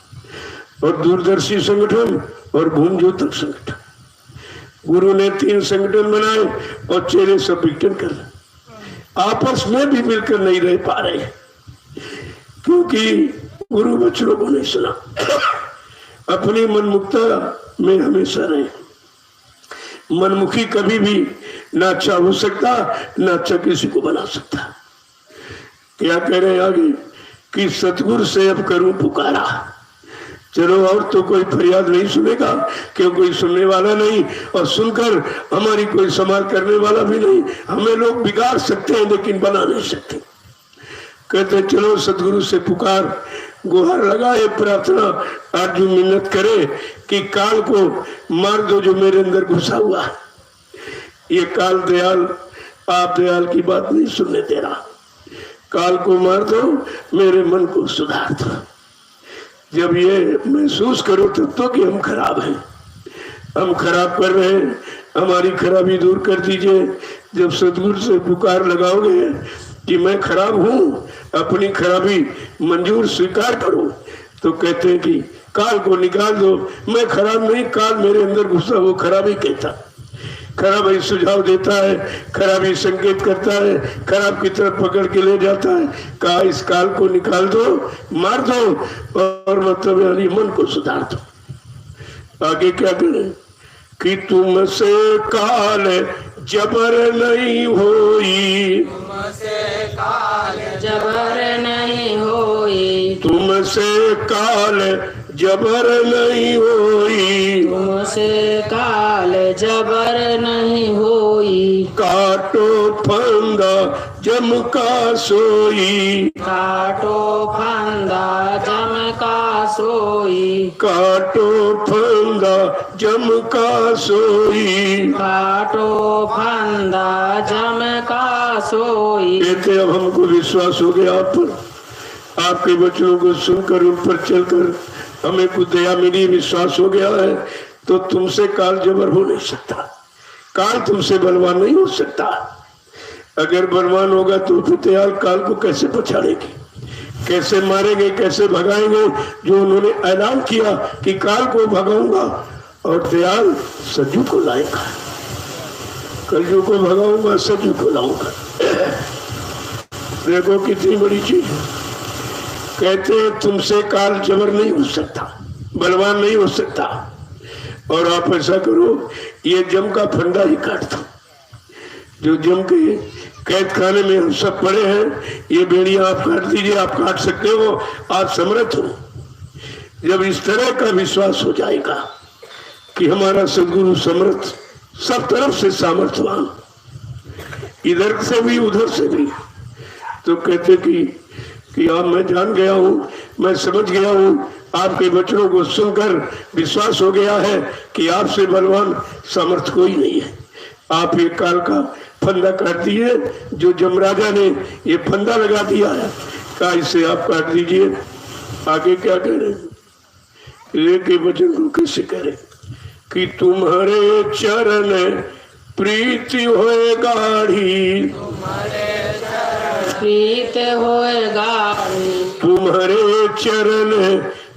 और दूरदर्शी संगठन और भूम ज्योतक संगठन। गुरु ने 3 संगठन बनाए और चेहरे सब विघटन कर रहे, आपस में भी मिलकर नहीं रह पा रहे, क्योंकि गुरु वचनों को नहीं सुना। अपनी मनमुक्ता में हमेशा रहे। मनमुखी कभी भी ना अच्छा हो सकता, ना अच्छा किसी को बना सकता। क्या कह रहे हैं आगे कि सतगुरु से अब करूं पुकारा। चलो, और तो कोई फरियाद नहीं सुनेगा, क्यों कोई सुनने वाला नहीं, और सुनकर हमारी कोई संभाल करने वाला भी नहीं। हमें लोग बिगाड़ सकते हैं लेकिन बना नहीं सकते। कहते चलो सतगुरु से पुकार, गुहार लगाए, प्रार्थना, अर्जुन मिन्नत करे कि काल को मार दो जो मेरे अंदर घुसा हुआ। ये काल दयाल, आप दयाल की बात नहीं सुनने दे रहा। काल को मार दो, मेरे मन को सुधार दो। जब ये महसूस करो तब तो कि हम खराब हैं, हम खराब कर रहे हैं, हमारी खराबी दूर कर दीजिए। जब सतगुरु से पुकार लगाओगे कि मैं खराब हूँ, अपनी खराबी मंजूर स्वीकार करो, तो कहते हैं कि काल को निकाल दो। मैं खराब नहीं, काल मेरे अंदर घुसा वो खराबी कहता, खराबी सुझाव देता है, खराबी संकेत करता है, खराब की तरफ पकड़ के ले जाता है। कहा इस काल को निकाल दो, मार दो और मतलब यानी मन को सुधार दो। आगे क्या करें कि तुमसे काल जबर नहीं होई, तुमसे काल जबर नहीं होई, तुमसे काल जबर नहीं होई, तुमसे काल जबर नहीं होई। काटो फंदा जम का सोई, काटो फंदा जम का सोई। काटो फंदा जम का सोई। काटो फंदा जम का सोई। कहते अब हमको विश्वास हो गया आप पर, आपके वचनों को सुनकर उन पर चलकर हमें कुछ दया मिली, विश्वास हो गया है। तो तुमसे काल जबर हो नहीं सकता, काल तुमसे बलवान नहीं हो सकता। अगर बलवान होगा तो दयाल काल को कैसे पछाड़ेगी, कैसे मारेंगे, कैसे भगाएंगे। जो उन्होंने ऐलान किया कि काल को भगाऊंगा और दयाल सज्जू को लाएगा, कलजू को भगाऊंगा, सज्जू को लाऊंगा। देखो कितनी बड़ी चीज है। कहते हैं तुमसे काल जबर नहीं हो सकता, बलवान नहीं हो सकता। और आप ऐसा करो, ये जम का फंदा ही काट दो। जो जम के कैद खाने में हम सब पड़े हैं, ये बेड़ियां आप काट दीजिए। आप काट सकते हो, आप समर्थ हो। जब इस तरह का विश्वास हो जाएगा कि हमारा सदगुरु समर्थ, सब तरफ से सामर्थ्यवान, इधर से भी उधर से भी, तो कहते कि आप, मैं जान गया हूँ, मैं समझ गया हूँ, आपके वचनों को सुनकर विश्वास हो गया है कि आपसे बलवान सामर्थ्य कोई नहीं है। आप ये काल का फंदा काट दिए। जो जमराजा ने ये फंदा लगा दिया है, कहा इसे आप काट दीजिए। आगे क्या करें, लेके वचन को कैसे करें कि तुम्हारे चरण प्रीति होए गाढ़ी, प्रीत होएगा, तुम्हारे चरण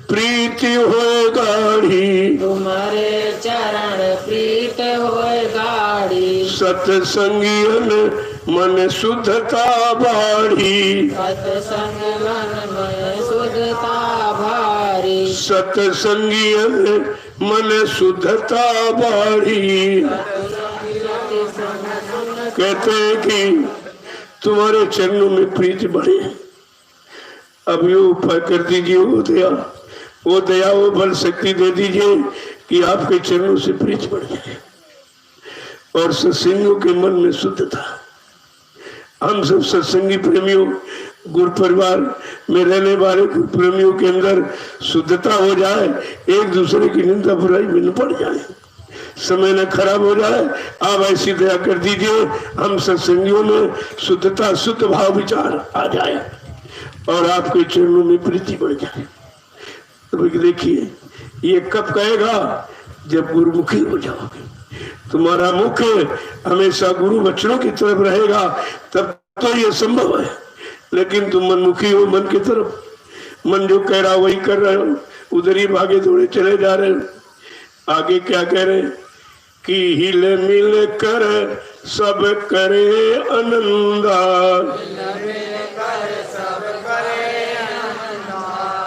प्रीति होए गाढ़ी, तुम्हारे चरण प्रीत होए गाढ़ी। सत्संगियन मन शुद्धता बाढ़ी, सत्संग मन में शुद्धता भारी। सत्संगियन मन शुद्धता बाढ़ी। कहते हैं कि तुम्हारे चरणों में प्रीति बढ़े। अब ये उपाय कर दीजिए, वो दया वो बल शक्ति दे दीजिए कि आपके चरणों से प्रीति बढ़ जाए और सत्संगियों के मन में शुद्धता। हम सब सत्संगी प्रेमियों, गुरु परिवार में रहने वाले गुरु प्रेमियों के अंदर शुद्धता हो जाए, एक दूसरे की निंदा बुराई में न पड़ जाए, समय न खराब हो जाए। आप ऐसी दया कर दीजिए, हम सत्संगियों में शुद्धता, शुद्ध भाव विचार आ जाए और आपके चरणों में प्रीति बढ़ जाए। तो देखिए, ये कब कहेगा, जब गुरुमुखी हो जाओगे। तुम्हारा मुख हमेशा गुरु वचनों की तरफ रहेगा, तब तो ये संभव है। लेकिन तुम मनमुखी हो, मन की तरफ, मन जो कह रहा वही कर रहे हो, उधर ही भागे दौड़े चले जा रहे हो। आगे क्या कह रहे कि हिल मिल कर सब करे आनंदा,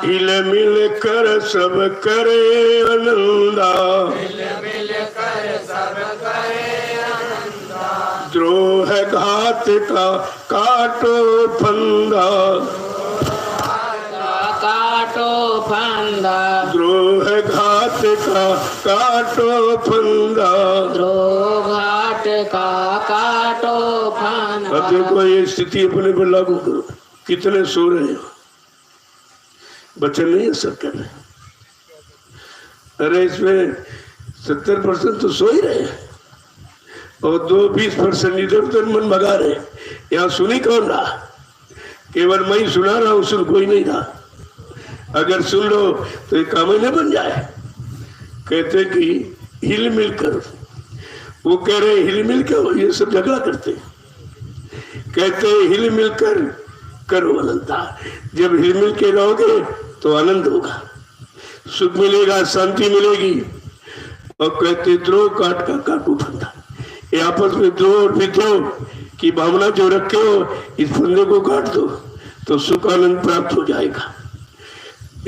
हिल मिल कर सब करे आनंदा, द्रोह घात का काटो फंदा, काटो फंदा, द्रोह घात का काटो फंदा। द्रोह घाट का काटो फंदा। अब देखो, ये स्थिति अपने पर लागू करो। कितने सो रहे हो, बच्चे नहीं असर कर रहे। अरे इसमें 70% तो सो ही रहे और 20% इधर उधर मन भगा रहे। यहाँ सुनी कौन रहा, केवल मैं ही सुना रहा हूँ, सुन कोई नहीं रहा। अगर सुन लो तो ये काम ही नहीं बन जाए। कहते कि हिल मिल कर, वो कह रहे हिल मिल कर, ये सब झगड़ा करते। कहते हिल मिल कर करो अनंता। जब हिल मिल के रहोगे तो आनंद होगा, सुख मिलेगा, शांति मिलेगी। और कहते द्रोह काट का काटू फंदा। ये आपस में द्रोह और विद्रोह की भावना जो रखे हो, इस फंदे को काट दो तो सुख आनंद प्राप्त हो जाएगा।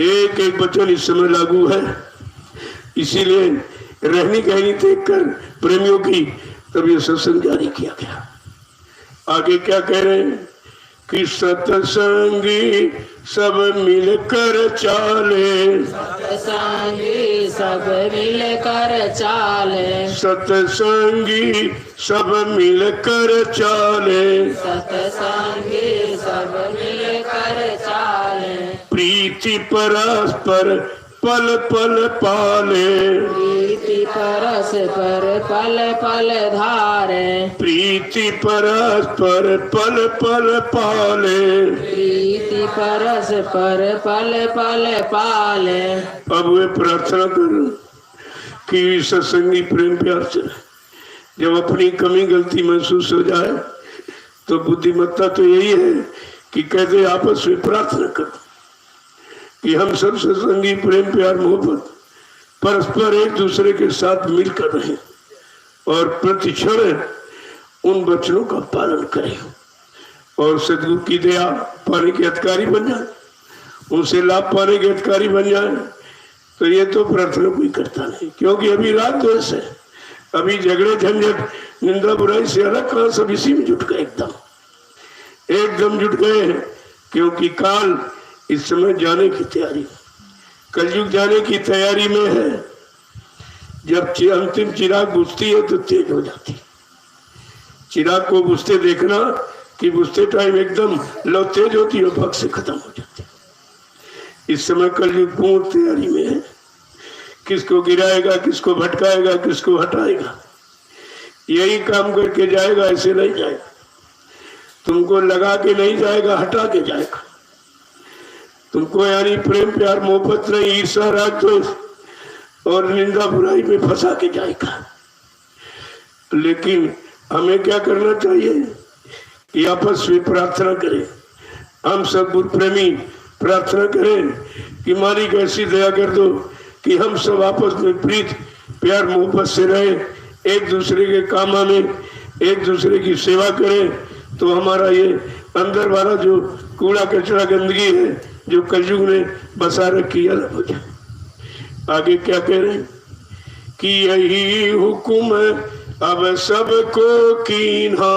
एक एक वचन इस समय लागू है। इसीलिए रहनी कहनी देख कर प्रेमियों की तब ये सत्संग जारी किया गया। आगे क्या कह रहे हैं कि सत्संगी सब मिलकर चाले, सत्संगी सब मिलकर चाले, सत्संगी सब मिलकर चाले, सत्संगी सब मिलकर चाले, प्रीति परस्पर पल पल पाले, प्रीति परस्पर पल पल धारे, प्रीति परस्पर पल पल पाले। प्रीति परस्पर पल पल पाले। अब वे प्रार्थना करो कि सत्संगी प्रेम प्यार चले। जब अपनी कमी गलती महसूस हो जाए तो बुद्धिमत्ता तो यही है कि कहते आपस में प्रार्थना करो कि हम सब सत्संगी प्रेम प्यार मोहब्बत परस्पर एक दूसरे के साथ मिलकर रहें और प्रतिक्षण उन वचनों का पालन करें और सदगुरु की दया पाने के अधिकारी बन जाए, उनसे लाभ पाने के अधिकारी बन जाए। तो ये तो प्रार्थना कोई करता नहीं, क्योंकि अभी रात द्वेष है, अभी झगड़े झंझट निंदा बुराई से अलग कहाँ सब इसी में जुट गए, एकदम जुट गए। क्योंकि काल इस समय जाने की तैयारी, कलयुग जाने की तैयारी में है। जब अंतिम चिराग बुझती है तो तेज हो जाती। चिराग को बुझते देखना कि बुझते टाइम एकदम लो तेज होती है और भग से खत्म हो जाती। इस समय कलयुग पूर्ण तैयारी में है। किसको गिराएगा, किसको भटकाएगा, किसको हटाएगा, यही काम करके जाएगा, ऐसे नहीं जाएगा। तुमको लगा के नहीं जाएगा, हटा के जाएगा। तुमको यानी प्रेम प्यार मोहब्बत नहीं, ईर्षा राग द्वेष और निंदा बुराई में फंसा के जाएगा। लेकिन हमें क्या करना चाहिए कि आपस में प्रार्थना करें। हम सब गुरु प्रेमी प्रार्थना करें कि मालिक ऐसी दया कर दो कि हम सब आपस में प्रीत प्यार मोहब्बत से रहे, एक दूसरे के काम आने, एक दूसरे की सेवा करें। तो हमारा ये अंदर वाला जो कूड़ा कचरा गंदगी है जो कलयुग ने बसा रखी अलग हो जाए। आगे क्या कह रहे हैं कि यही हुक्म अब सबको कीना,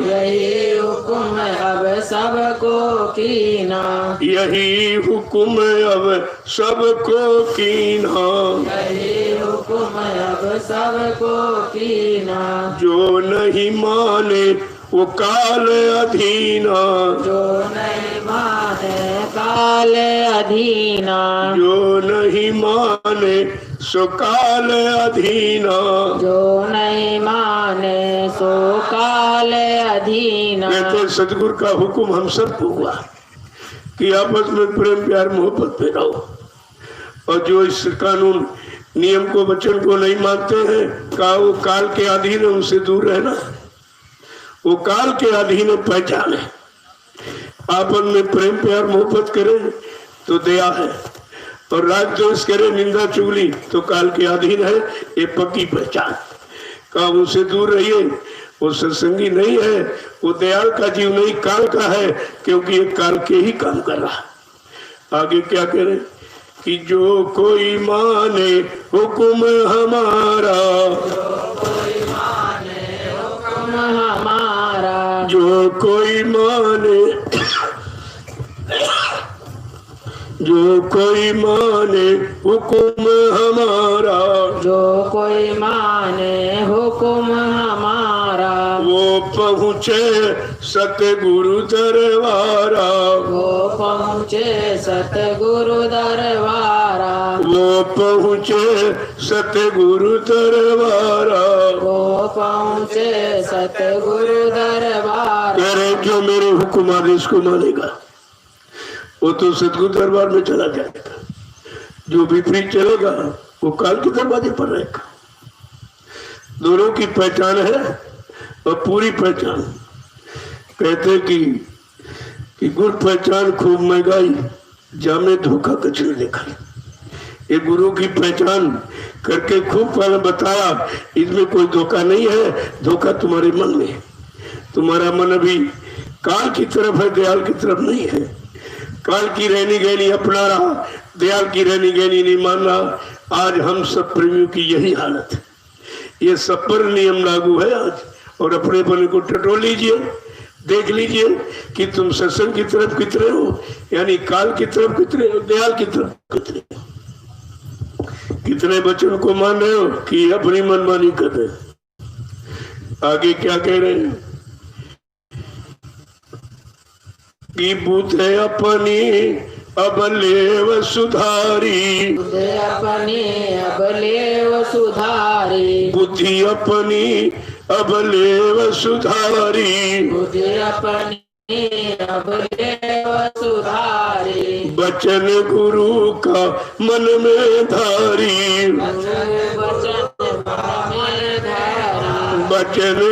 यही हुक्म अब सबको कीना, यही हुक्म अब सबको कीना, यही हुक्म अब सबको कीना, जो नहीं माने वो काल अधीना, जो नहीं माने काल अधीना, जो नहीं माने सो काल अधीना, जो नहीं माने सो काल अधीना। कहते सतगुरु का हुक्म हम सबको हुआ कि आपस में प्रेम प्यार मोहब्बत में रहो। और जो इस कानून नियम को वचन को नहीं मानते हैं, का वो काल के अधीन है, उनसे दूर रहना। वो काल के अधीन पहचाने, आपन में प्रेम प्यार मोहब्बत करे तो दया है, और राग द्वेष करे निंदा चुगली तो काल के अधीन है। ये पक्की पहचान का, उनसे दूर रहिए। वो सत्संगी नहीं है, वो दयाल का जीव नहीं, काल का है, क्योंकि ये काल के ही काम कर रहा। आगे क्या करें कि जो कोई माने हुक्म हमारा, हमारा, जो कोई माने, जो कोई माने हुक्म हमारा, जो कोई माने हुक्म हमारा, वो पहुँचे सतगुरु दरबारा, वो पहुँचे सतगुरु दरबारा, वो पहुँचे सतगुरु दरबारा। वो पहुँचे सतगुरु दरबारा। करे जो मेरे हुक्म आदेश को मानेगा वो तो सतगुरु दरबार में चला जाएगा, जो विपरीत चलेगा वो काल के दरवाजे पर रहेगा। दोनों की पहचान है और पूरी पहचान। कहते कि गुरु पहचान खूब महंगाई, जामे धोखा कछ न देखा। ये गुरु की पहचान करके खूब पहले बताया, इसमें कोई धोखा नहीं है, धोखा तुम्हारे मन में है। तुम्हारा मन अभी काल की तरफ है, दयाल की तरफ नहीं है। काल की रहनी गहनी अपना रहा, दयाल की रहनी गहनी नहीं मान रहा। आज हम सब प्रेमियों की यही हालत है। ये सब पर नियम लागू है आज, और अपने पन को टटोल लीजिए, देख लीजिए कि तुम सत्संग की तरफ कितने हो, यानी काल की तरफ कितने हो, दयाल की तरफ कितने हो, कितने वचन को मान रहे हो कि अपनी मनमानी कर रहे हो। आगे क्या कह रहे हैं कि बुद्ध अपनी अबलेव सुधारी, अपने अबलेव सुधारी, बुद्धि अपनी अबलेव सुधारी, बुद्धि अपने अबलेव सुधारी, बचन गुरु का मन में धारी, वचन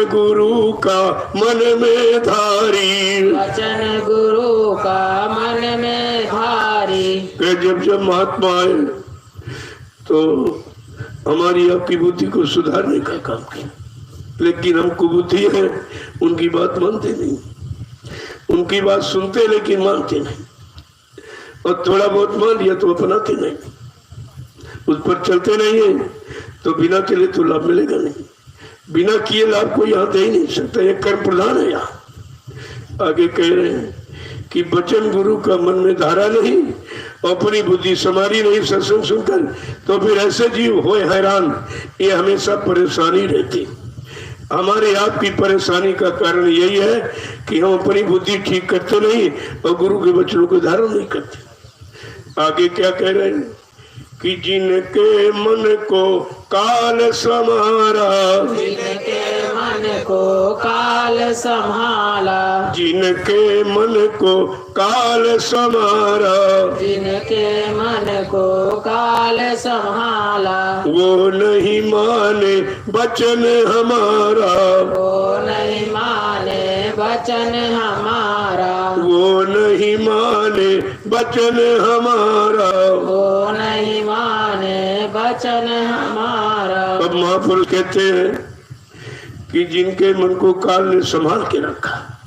गुरु का मन में धारी, वचन गुरु का मन में धारी। जब महात्मा आए तो हमारी आपकी बुद्धि को सुधारने का काम किया, लेकिन हम कुबुद्धि है, उनकी बात मानते नहीं, उनकी बात सुनते लेकिन मानते नहीं, और थोड़ा बहुत मान लिया तो अपनाते नहीं, उस पर चलते नहीं है। तो बिना चले तो लाभ मिलेगा नहीं, बिना किए लाभ को यहाँ दे ही नहीं सकता, ये कर्म प्रधान है। यहाँ आगे कह रहे हैं कि वचन गुरु का मन में धारा नहीं, अपनी बुद्धि समारी नहीं सत्संग सुनकर, तो फिर ऐसे जीव हो हैरान, ये हमेशा परेशानी रहती। हमारे आप की परेशानी का कारण यही है कि हम अपनी बुद्धि ठीक करते नहीं और गुरु के वचनों को धारण नहीं करते। आगे क्या कह रहे हैं कि जिनके मन को काल संहारा, जिनके मन को काल संभाला, जिनके मन को काल संहारा, जिनके मन को काल संभाला, वो नहीं माने वचन हमारा, वो नहीं माने वचन हमारा, वो नहीं माने वचन हमारा। वो नहीं माने वचन हमारा। अब महापुरुष कहते हैं कि जिनके मन को काल ने संभाल के रखा,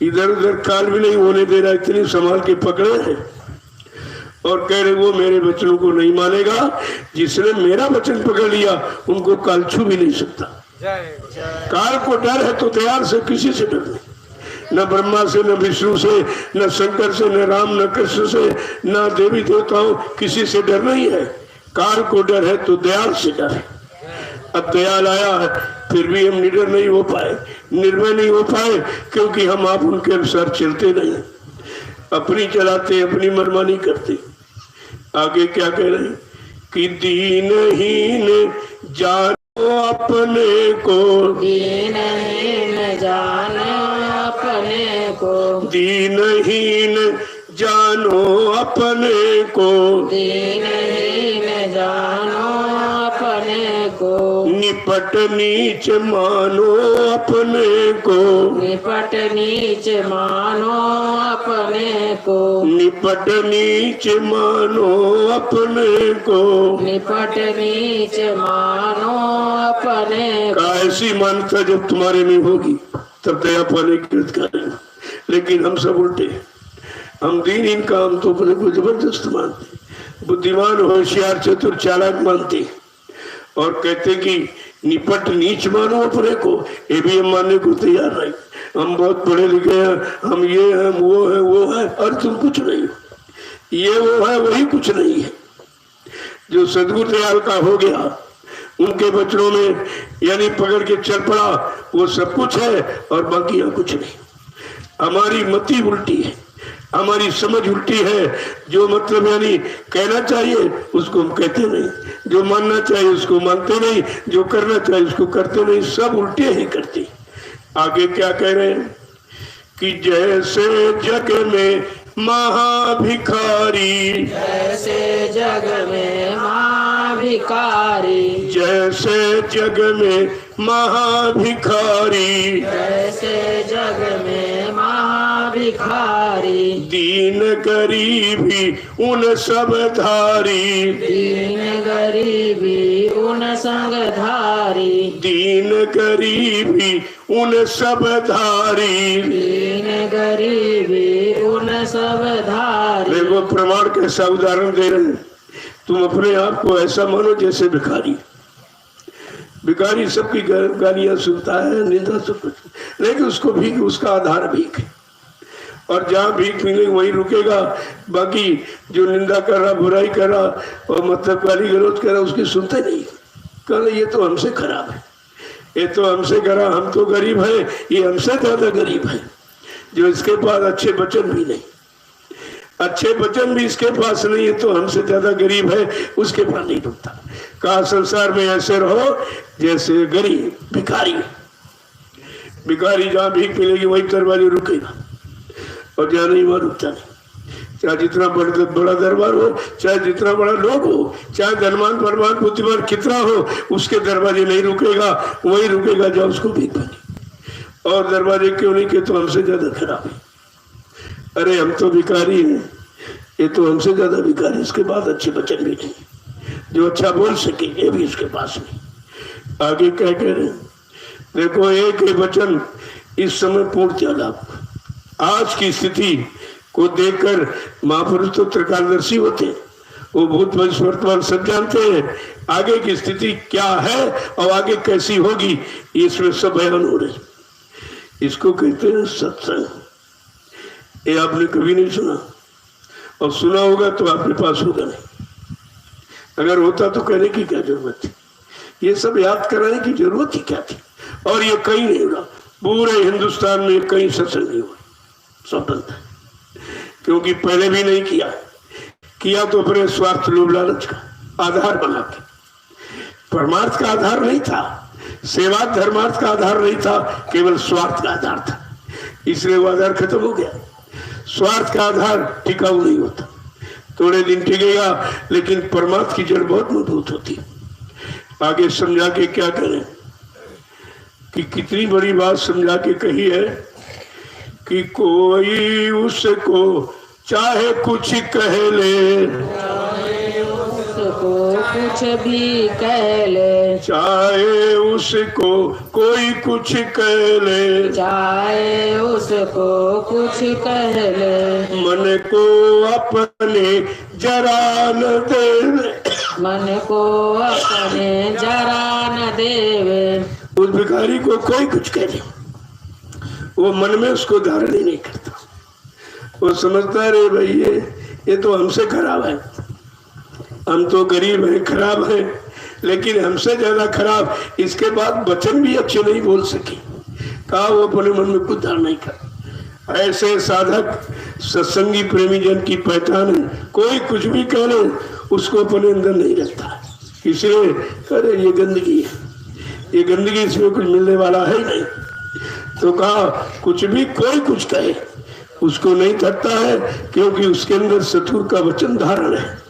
इधर उधर काल भी नहीं होने दे रहा, इतनी संभाल के पकड़े हैं, और कह रहे वो मेरे वचनों को नहीं मानेगा, जिसने मेरा वचन पकड़ लिया उनको काल छू भी नहीं सकता। काल को डर है तो दयाल से किसी से डर नहीं, न ब्रह्मा से, न विष्णु से, न शंकर से, न राम, न कृष्ण से, न देवी देवताओं, किसी से डर नहीं है। काल को डर है तो दयाल से डर है। अब दयाल आया है फिर भी हम निडर नहीं हो पाए, निर्भय नहीं हो पाए, क्योंकि हम आप उनके अनुसार चलते नहीं, अपनी चलाते, अपनी मनमानी करते। आगे क्या कह रहे हैं कि दीनहीन जानो अपने को, दीनहीन जानो अपने को, दीनहीन जानो अपने को, दीनहीन जानो अपने को, निपट नीच मानो अपने को, निपट नीच मानो अपने को, निपट नीच मानो अपने को। निपट नीच मानो अपने को। ऐसी मान्यता जब तुम्हारे में होगी तब दया पाने की कृत करेंगे, लेकिन हम सब उल्टे, हम दीनहीन का हम तो अपने को जबरदस्त मानते, बुद्धिमान होशियार चतुर चालाक मानते, और कहते कि निपट नीच मानो अपने को, ये भी हम मानने को तैयार नहीं। हम बहुत पढ़े लिखे हैं, हम ये हैं, वो है, और तुम कुछ नहीं हो, ये वो है, वही कुछ नहीं है। जो सदगुरु दयाल का हो गया, उनके वचनों में यानी पकड़ के चल पड़ा, वो सब कुछ है और बाकी यहाँ कुछ नहीं। हमारी मति उल्टी है, हमारी समझ उल्टी है, जो मतलब यानी कहना चाहिए उसको हम कहते नहीं, जो मानना चाहिए उसको मानते नहीं, जो करना चाहिए उसको करते नहीं, सब उल्टे ही करते। आगे क्या कह रहे हैं कि जैसे जग में महाभिखारी, जैसे जग में महाभिखारी, जैसे जग में महाभिखारी, जैसे जग में महाभिखारी, दीन गरीबी उन सब धारी, दीन गरीबी उन संग धारी, दीन गरीबी उन सब धारी। दीन गरीबी उन सब धारी। देखो प्रमाण कैसा उदाहरण दे रहे हैं, तुम अपने आप को ऐसा मानो जैसे भिखारी, भिखारी सबकी गालियां सुनता है, निंदा सब कुछ, लेकिन उसको भीख, उसका आधार भीख है। और जहाँ भीख मिलेगी वहीं रुकेगा। बाकी जो निंदा कर रहा, बुराई कर रहा और मतलब गाली गलौज कर रहा, उसकी सुनते नहीं। कहना ये तो हमसे खराब है, ये तो हमसे खराब, हम तो गरीब है, ये हमसे ज्यादा गरीब है, जो इसके पास अच्छे वचन भी नहीं, अच्छे वचन भी इसके पास नहीं है, तो हमसे ज्यादा गरीब है, उसके पास नहीं रुकता। कहा संसार में ऐसे रहो जैसे गरीब भिखारी। भिखारी जहाँ भीख मिलेगी वही दरबारी रुकेगा, और जहाँ नहीं वहाँ रुकता नहीं। चाहे जितना बड़ा दरबार हो, चाहे जितना बड़ा लोग हो, चाहे धनवान परमान बुद्धिमान कितना हो, उसके दरवाजे नहीं रुकेगा, वही रुकेगा जहाँ उसको भीख मिले। और दरवाजे क्यों नहीं के तो हमसे ज्यादा खराब है, अरे हम तो भिखारी हैं, ये तो हमसे ज्यादा भिखारी, इसके बाद अच्छे वचन भी नहीं, जो अच्छा बोल सके ये भी इसके पास नहीं। आगे क्या कह रहे हैं, देखो एक ही वचन इस समय पूर्णतया लाभ। आज की स्थिति को देखकर महापुरुष तो त्रिकालदर्शी होते हैं, वो भूत भविष्य वर्तमान सब जानते हैं, आगे की स्थिति क्या है और आगे कैसी होगी इसमें सब बयान हो रहे। इसको कहते हैं सत्संग। ये आपने कभी नहीं सुना, और सुना होगा तो आपके पास होगा नहीं, अगर होता तो कहने की क्या जरूरत थी, ये सब याद कराने की जरूरत ही क्या थी। और ये कहीं नहीं हुआ, पूरे हिंदुस्तान में कहीं सत्संग नहीं हुआ, सब बंद है, क्योंकि पहले भी नहीं किया तो अपने स्वार्थ लोभ लालच का आधार बना के, परमार्थ का आधार नहीं था, सेवा धर्मार्थ का आधार नहीं था, केवल स्वार्थ का आधार था, इसलिए वो आधार खत्म हो गया। स्वार्थ का आधार टिकाऊ नहीं होता, थोड़े दिन टिकेगा, लेकिन परमार्थ की जड़ बहुत मजबूत होती है। आगे समझा के क्या करें कि कितनी बड़ी बात समझा के कही है कि कोई उसको चाहे कुछ कह ले, चाहे उसको कुछ भी कह ले, चाहे उसको कोई कुछ कह ले, चाहे उसको कुछ कह ले, मन को अपने जरा न देवे, मन को अपने जरा न देवे। उस भिखारी को कोई कुछ कह दे, वो मन में उसको धारण ही नहीं करता, वो समझता है रे भाई ये तो हमसे खराब है, हम तो गरीब हैं, खराब हैं, लेकिन हमसे ज्यादा खराब, इसके बाद वचन भी अच्छे नहीं बोल सके। कहा वो अपने मन में कुछ धारण नहीं कर। ऐसे साधक सत्संगी प्रेमी जन की पहचान है, कोई कुछ भी कह ले उसको अपने अंदर नहीं रखता, इसलिए अरे ये गंदगी है, ये गंदगी, इसमें कुछ मिलने वाला है ही नहीं। तो कहा कुछ भी कोई कुछ कहे उसको नहीं थकता है, क्योंकि उसके अंदर सतगुरु का वचन धारण है।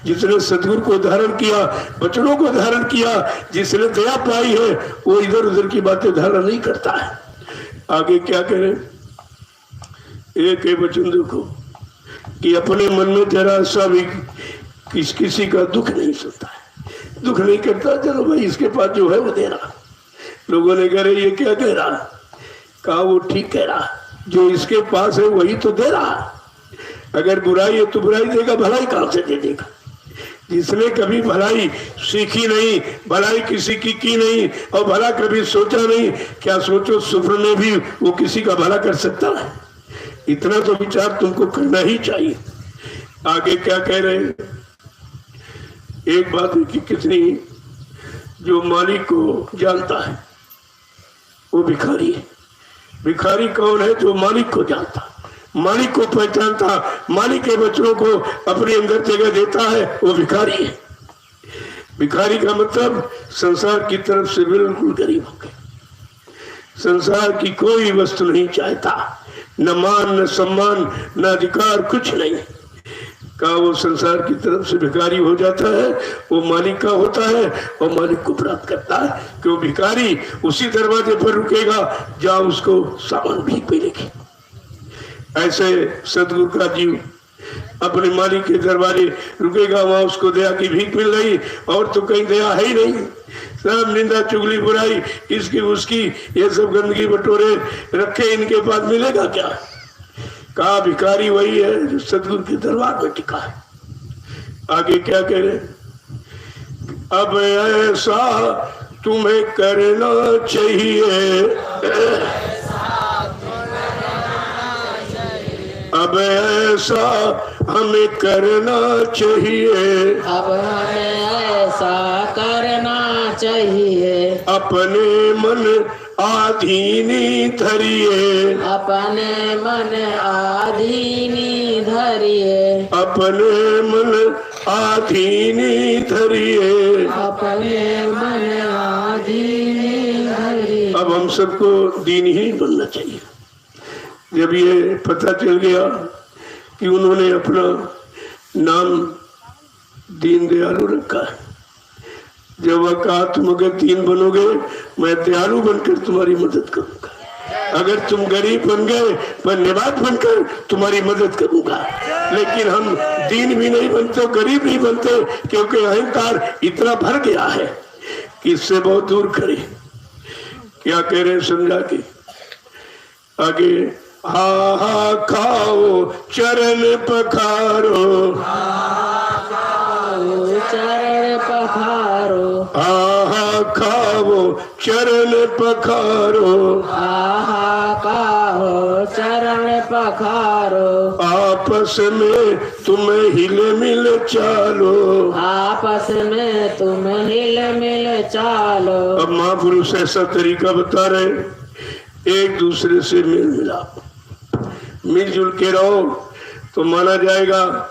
जिसने सतगुरु को धारण किया, वचनों को धारण किया, जिसने दया पाई है, वो इधर उधर की बातें धारण नहीं करता है। आगे क्या करें, एक ही वचन देखो कि अपने मन में जरा सा भी किसी का दुख नहीं सुनता है, दुख नहीं करता, चलो भाई इसके पास जो है वो दे रहा। लोगों ने कह रहे ये क्या कह रहा, कहा वो ठीक कह रहा, जो इसके पास है वही तो दे रहा, अगर बुराई है तो बुराई देगा, भलाई कहां से दे देगा। जिसने कभी भलाई सीखी नहीं, भलाई किसी की नहीं, और भला कभी सोचा नहीं, क्या सोचो सुफर में भी वो किसी का भला कर सकता है, इतना तो विचार तुमको करना ही चाहिए। आगे क्या कह रहे हैं, एक बात है कि कितनी जो मालिक को जानता है वो भिखारी है। भिखारी कौन है, जो मालिक को जानता, मालिक को पहचानता, मालिक के वचनों को अपने अंदर जगह देता है, वो भिखारी है। भिखारी का मतलब संसार की तरफ से बिल्कुल गरीब हो गए, संसार की कोई वस्तु नहीं चाहता, न मान न सम्मान न अधिकार, कुछ नहीं का, वो संसार की तरफ से भिखारी हो जाता है, वो मालिक का होता है और मालिक को प्राप्त करता है। क्यों, भिखारी उसी दरवाजे पर रुकेगा जहाँ उसको सामान भीख मिलेगी। ऐसे सतगुरु का जीव अपने मालिक के दरबारे रुकेगा, वहां उसको दया की भीख मिल रही, और तो कहीं दया है ही नहीं, सब निंदा चुगली बुराई इसकी उसकी, ये सब गंदगी बटोरे रखे, इनके पास मिलेगा क्या। कहा भिखारी वही है जो सतगुरु के दरबार में टिका है। आगे क्या कह रहे, अब ऐसा तुम्हें करना चाहिए। अब ऐसा हमें करना चाहिए। अब हमें ऐसा करना चाहिए। अपने मन आधीनी धरिए। अपने मन आधीनी धरिए। अपने मन आधीनी धरिए। अपने मन आधीनी धरिए। अब हम सबको दीन ही बनना चाहिए। जब ये पता चल गया कि उन्होंने अपना नाम दीन दयालु रखा है, जब वह कहा तुम अगर दीन बनोगे मैं दयालु बनकर तुम्हारी मदद करूंगा। अगर तुम गरीब बन गए मैं निवाज बनकर तुम्हारी मदद करूंगा। लेकिन हम दीन भी नहीं बनते, गरीब नहीं बनते, क्योंकि अहंकार इतना भर गया है कि इससे बहुत दूर करे। क्या कह रहे हैं समझा के आगे, हा हा खाओ चरण पखारो। चरण पखारो। आहा खाओ चरण पखारो। आहा खाओ चरण पखारो। आपस में तुम हिल मिल चालो। आपस में तुम हिल मिल चालो। अब महापुरुष ऐसा तरीका बता रहे, एक दूसरे से मिल मिलाप, मिलजुल के रहो तो माना जाएगा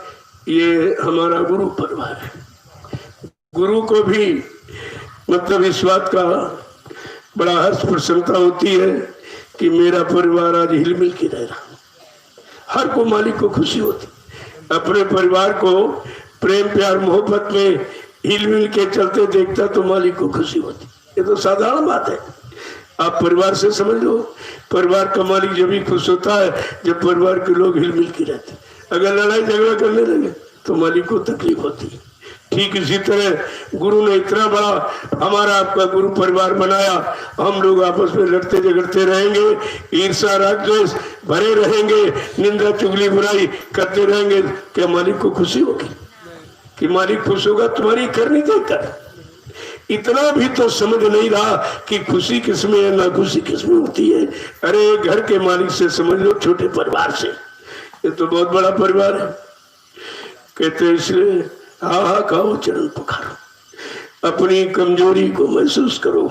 ये हमारा गुरु परिवार है। गुरु को भी मतलब इस बात का बड़ा हर्ष प्रसन्नता होती है कि मेरा परिवार आज हिलमिल के रह रहा। हर को मालिक को खुशी होती, अपने परिवार को प्रेम प्यार मोहब्बत में हिलमिल के चलते देखता तो मालिक को खुशी होती। ये तो साधारण बात है, आप परिवार से समझ लो। परिवार का मालिक जब भी खुश होता है जब परिवार के लोग हिलमिल के रहते। अगर लड़ाई झगड़ा करने लगे तो मालिक को तकलीफ होती है। ठीक इसी तरह गुरु ने इतना बड़ा हमारा आपका गुरु परिवार बनाया, हम लोग आपस में लड़ते झगड़ते रहेंगे, ईर्ष्या राग द्वेष भरे रहेंगे, निंदा चुगली बुराई करते रहेंगे, क्या मालिक को खुशी होगी? कि मालिक खुश होगा तुम्हारी करनी देखकर? इतना भी तो समझ नहीं रहा कि खुशी किसमें है ना खुशी किसमें होती है। अरे घर के मालिक से समझ लो, छोटे परिवार से, ये तो बहुत बड़ा परिवार है। कहते इसलिए हा खाओ चरण पखारो, अपनी कमजोरी को महसूस करो,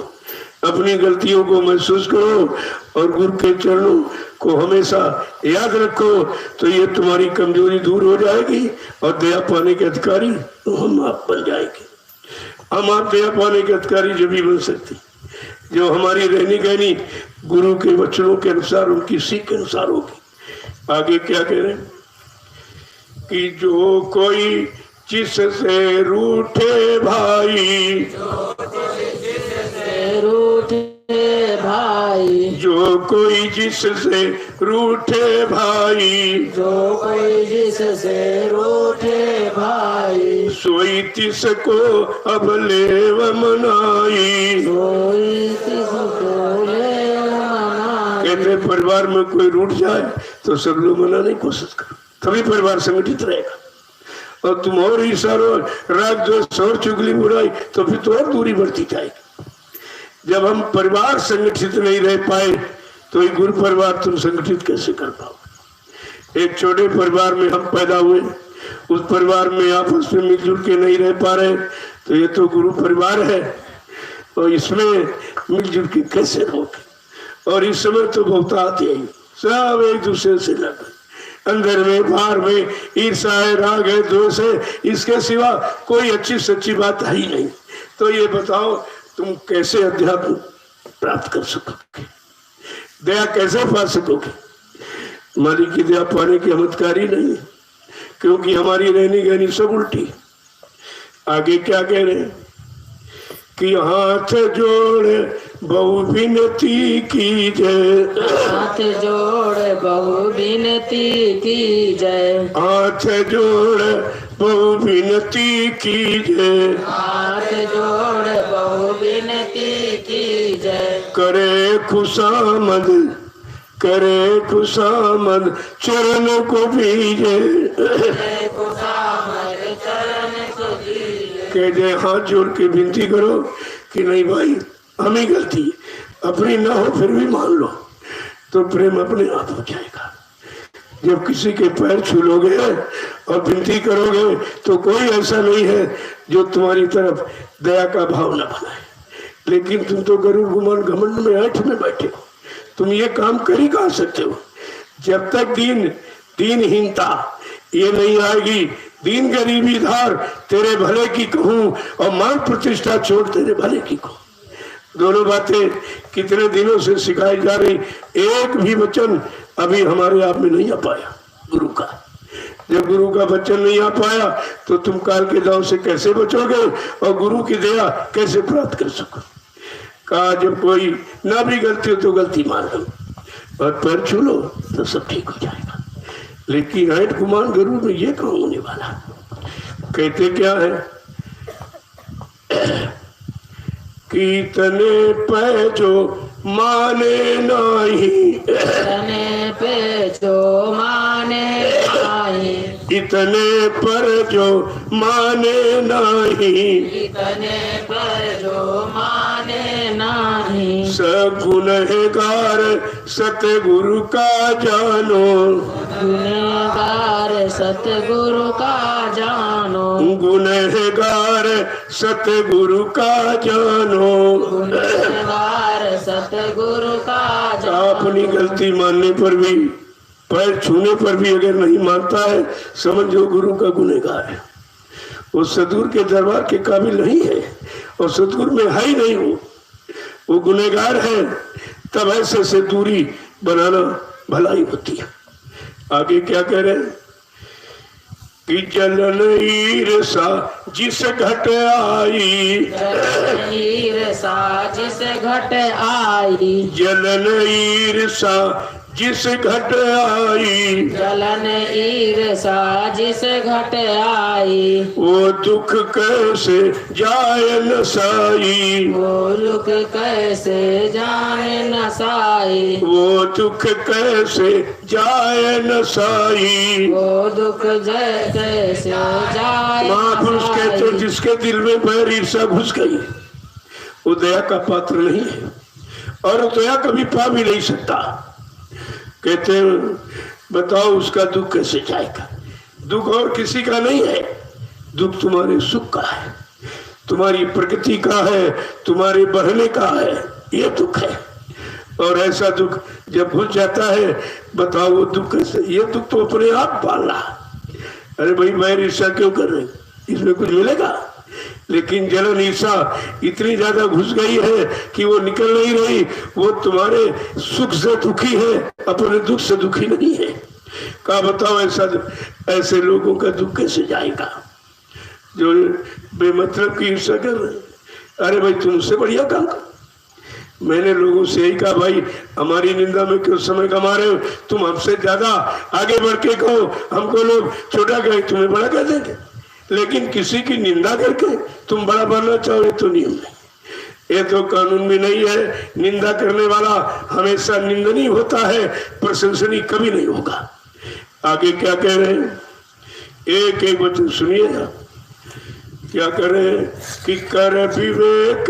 अपनी गलतियों को महसूस करो और गुरु के चरणों को हमेशा याद रखो, तो ये तुम्हारी कमजोरी दूर हो जाएगी और दया पाने के अधिकारी तो हम आप बन जाएंगे। हम आप दया पाने के अधिकारी जब भी बन सकते जो हमारी रहनी कहनी गुरु के वचनों के अनुसार, उनकी सीख के अनुसार होगी। आगे क्या कह रहे हैं कि जो कोई जिससे रूठे भाई, रूठे भाई, जो कोई जिससे रूठे भाई, जो कोई जिससे रूठे भाई, सोई तिसको अब लेव मनाई। सोई तिसको लेव मनाई। कहते परिवार में कोई रूठ जाए तो सब लोग मनाने की कोशिश करो, तभी परिवार संगठित रहेगा। और तुम और ईर्ष्या राग द्वेष और चुगली बुराई तो फिर तो और दूरी बढ़ती जाएगी। जब हम परिवार संगठित नहीं रह पाए तो ये गुरु परिवार तुम संगठित कैसे कर पाओगे? एक छोटे परिवार में हम पैदा हुए, उस परिवार में आपस में मिलजुल के नहीं रह पा रहे तो ये तो गुरु परिवार है, और इसमें मिलजुल के कैसे रहोगे? और इस समय तो बहुत आते हैं, सब एक दूसरे से लड़, अंदर में बाहर में ईर्ष्या है, राग है, द्वेष है, इसके सिवा कोई अच्छी सच्ची बात है ही नहीं। तो ये बताओ तुम कैसे अध्यात्म प्राप्त कर सकोगे? दया कैसे पा सकोगे? मालिक की दया पाने की चमत्कारी नहीं है, क्योंकि हमारी रहनी गहनी सब उल्टी। आगे क्या कह रहे हैं कि हाथ जोड़ बहु विनती कीजय, हाथ जोड़ बहु विनती कीजय, हाथ जोड़ बहु विनती कीजय, हाथ जोड़ बहु विनती कीजय, करे खुशामद, करे खुशामद चरण को भीजे, खुशामद चरण को भीजे। कह दे हाथ जोड़ के विनती करो कि नहीं भाई हमें गलती अपनी ना हो फिर भी मान लो, तो प्रेम अपने आप हो जाएगा। जब किसी के पैर छू लोगे और विनती करोगे तो कोई ऐसा नहीं है जो तुम्हारी तरफ दया का भाव न बनाए। लेकिन तुम तो गरुड़ गुमान घमंड में ऐठ में बैठे हो, तुम ये काम कर ही कहा सकते हो। जब तक दीनहीनता ये नहीं आएगी, दीन गरीबी धार तेरे भले की कहूं और मान प्रतिष्ठा छोड़ तेरे भले की कहूं, दोनों बातें कितने दिनों से सिखाई जा रही, एक भी वचन अभी हमारे आप में नहीं आ पाया गुरु का। जब गुरु का वचन नहीं आ पाया तो तुम काल के दांव से कैसे बचोगे और गुरु की दया कैसे प्राप्त कर सको। कहा जब कोई ना भी गलती हो तो गलती मान लो और पैर छू लो तो सब ठीक हो जाएगा। लेकिन ऐठ गुमान गरुड़ में ये काम होने वाला। कहते क्या है, कीर्तने पे जो माने नहीं, इतने पे जो माने नहीं, इतने पर जो माने नहीं, इतने पर जो माने नहीं, सगुनहगार सतगुरु का जानो, गुनहगार सतगुरु का जानो, गुनहगार सतगुरु का जानो। गुनहगार सतगुरु का जानो। अपनी गलती मानने पर भी, पैर छूने पर भी अगर नहीं मानता है, समझो गुरु का गुनहगार है। वो सतगुरु के दरबार के काबिल नहीं है और सतगुरु में है ही नहीं, वो गुनहगार है। तब ऐसे से दूरी बनाना भलाई होती है। आगे क्या कह रहे हैं कि जलन ईर्षा जिस घट आई, जलन ईर्षा जिस घट आई, जलन ईर्षा जिस घट आई, जलन ईर्षा जिस घट आई, वो दुख कैसे जाए न साई, वो दुख कैसे जाए न साई, वो दुख कैसे जाए न साई। वो दुख कैसे जाए न महापुरुष कहते साई। जिसके दिल में बैर ईर्षा घुस गई वो दया का पात्र नहीं है और दया कभी पा भी नहीं सकता। कहते हैं बताओ उसका दुख कैसे जाएगा। दुख और किसी का नहीं है, दुख तुम्हारे सुख का है, तुम्हारी प्रकृति का है, तुम्हारे बढ़ने का है, ये दुख है। और ऐसा दुख जब घुस जाता है, बताओ वो दुख कैसे, ये दुख तो अपने आप पालना। अरे भाई बैर ईर्षा क्यों कर रहे, इसमें कुछ मिलेगा। लेकिन जलन ईर्षा इतनी ज्यादा घुस गई है कि वो निकल नहीं रही। वो तुम्हारे सुख से दुखी है, अपने दुख से दुखी नहीं है। कहा बताओ ऐसे लोगों का दुख कैसे जाएगा जो बेमतलब की ईर्षा कर रहे। अरे भाई तुमसे बढ़िया काम कर। मैंने लोगों से यही कहा भाई हमारी निंदा में क्यों समय कमा रहे हो, तुम हमसे ज्यादा आगे बढ़ के कहो, हमको लोग छोटा कहें तुम्हें बड़ा कर देंगे। लेकिन किसी की निंदा करके तुम बड़ा बनना चाहो तो नियम नहीं, ये तो कानून में नहीं है। निंदा करने वाला हमेशा निंदनीय होता है, प्रशंसनीय कभी नहीं होगा। आगे क्या कह रहे हैं, एक एक वचन सुनिएगा। क्या कह रहे हैं कि कर विवेक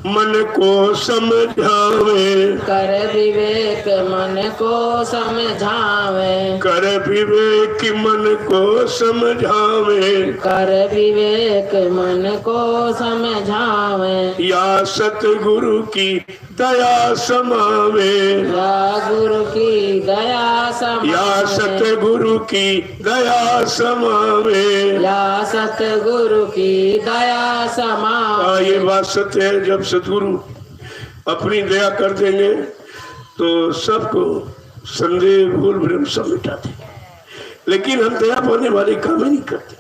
मन को समझावे, कर विवेक मन को समझावे, कर विवेक मन को समझावे, कर विवेक मन को समझावे, या सतगुरु की दया समावे, या गुरु की दया समावे, या सतगुरु की दया समावे। या सतगुरु की दया समावे। ये बात सत्य है, जब सतगुरु अपनी दया कर देंगे तो सबको संदेह भूल भ्रम सब मिटा देंगे। लेकिन हम दया पाने वाले काम ही नहीं करते।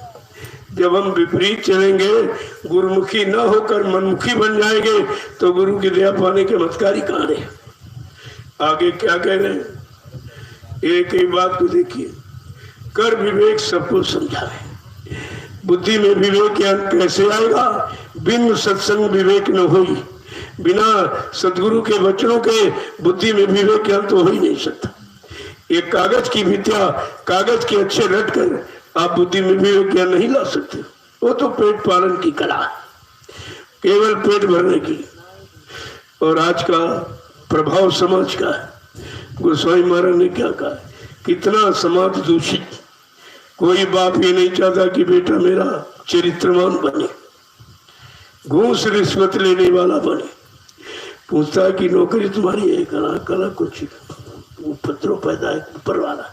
जब हम विपरीत चलेंगे, गुरुमुखी न होकर मनमुखी बन जाएंगे तो गुरु की दया पाने के मतकारी कहाँ रहे। आगे क्या कह रहे हैं, एक ही बात को देखिए, कर विवेक सबको समझावे। बुद्धि में विवेक ज्ञान कैसे आएगा, बिन सत्संग विवेक न होई। बिना सदगुरु के वचनों के बुद्धि में विवेक ज्ञान तो हो ही नहीं सकता। एक कागज की विद्या, कागज के अच्छे रट कर आप बुद्धि में विवेक ज्ञान नहीं ला सकते, वो तो पेट पालन की कला है। केवल पेट भरने की। और आज का प्रभाव समाज का है। गोस्वामी महाराज ने क्या कहा, कितना समाज दूषित। कोई बाप ये नहीं चाहता कि बेटा मेरा चरित्रवान बने, घूस रिश्वत लेने वाला बने। पूछता है कि नौकरी तुम्हारी है, कला कला कुछ पत्रों पैदा है ऊपर वाला,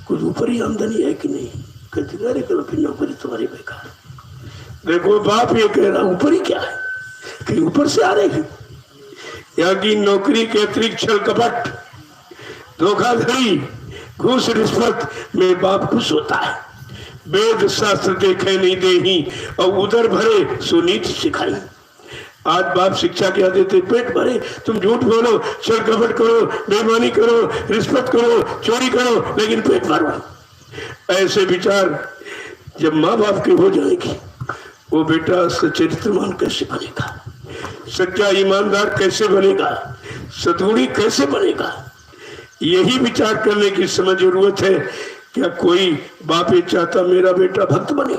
कुछ ऊपर ही आमदनी है कि नहीं। कहते अरे कल फिर नौकरी तुम्हारी बेकार। देखो बाप ये कह रहा ऊपर ही क्या है, कहीं ऊपर से आ रही। यहाँ की नौकरी के अतिरिक्त छल कपट, धोखाधड़ी, घूस रिश्वत में बाप खुश होता है। वेद शास्त्र देखे नहीं देही और उधर भरे सुनीति सिखाई। आज बाप शिक्षा क्या देते, पेट भरे तुम झूठ बोलो, छल कपट करो, बेईमानी करो, रिश्वत करो, चोरी करो, लेकिन पेट भरो। ऐसे विचार जब माँ बाप के हो जाएंगे, वो बेटा सचरित्रवान कैसे बनेगा, सच्चा ईमानदार कैसे बनेगा, सद्गुणी कैसे बनेगा। यही विचार करने की समय जरूरत है। क्या कोई बाप ये चाहता मेरा बेटा भक्त बने,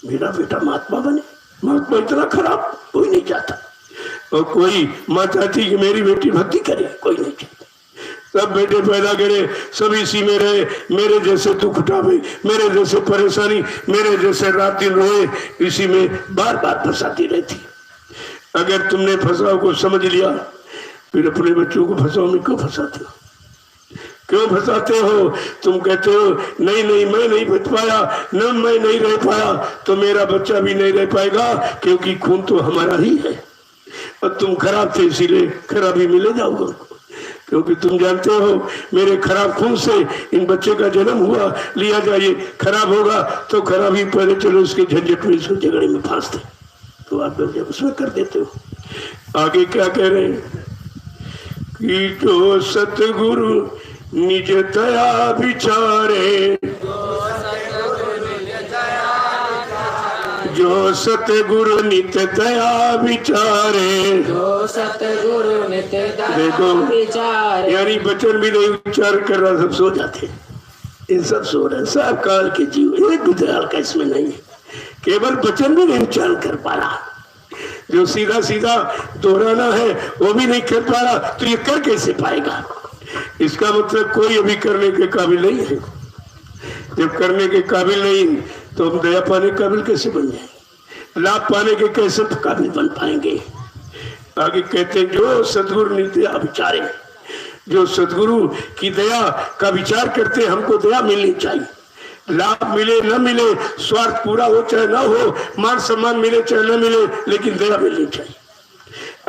मेरा बेटा महात्मा बने? महात्मा इतना खराब कोई नहीं चाहता। और कोई माँ चाहती कि मेरी बेटी भक्ति करे, कोई नहीं चाहता। सब बेटे पैदा करे, सब इसी में रहे, मेरे जैसे दुख उठावे, मेरे जैसे परेशानी, मेरे जैसे रात दिन रोए, इसी में बार बार फंसाती रहती। अगर तुमने फंसाव को समझ लिया, फिर अपने बच्चों को फंसाव में क्यों फंसाते हो? क्यों फंसाते हो? तुम कहते हो नहीं नहीं मैं नहीं बच पाया, न मैं नहीं रह पाया, तो मेरा बच्चा भी नहीं रह पाएगा, क्योंकि खून तो हमारा ही है। और तुम खराब थे इसीलिए खराबी मिले जाओगे उनको, क्योंकि तुम जानते हो मेरे खराब खून से इन बच्चे का जन्म हुआ, लिया जाए खराब होगा तो खराबी पहले चलो इसके झंझट में, इसको झगड़े में फांस दे, तो आप जब उसमें कर देते हो। आगे क्या कह रहे हैं कि जो सतगुरु निज दया विचारे, जो सतगुरु नित्य दया विचारे, जो सतगुरु नित्य दया विचारे। यानी वचन भी नहीं उच्चार कर रहा, सब सो जाते। इन सब सो रहे, सब काल के जीव, एक भी दयाल का इसमें नहीं है। केवल वचन भी नहीं उच्चारण कर पा रहा, जो सीधा सीधा दोहराना है वो भी नहीं कर पा रहा, तो ये कर कैसे पाएगा? इसका मतलब कोई अभी करने के काबिल नहीं है। जब करने के काबिल नहीं तो हम दया पाने के काबिल कैसे बन जाएंगे, लाभ पाने के कैसे काबिल बन पाएंगे? आगे कहते हैं जो सद्गुरु नित्य विचारे, जो सद्गुरु की दया का विचार करते, हमको दया मिलनी चाहिए। लाभ मिले न मिले, स्वार्थ पूरा हो चाहे ना हो, मान सम्मान मिले चाहे न मिले, लेकिन दया मिलनी चाहिए।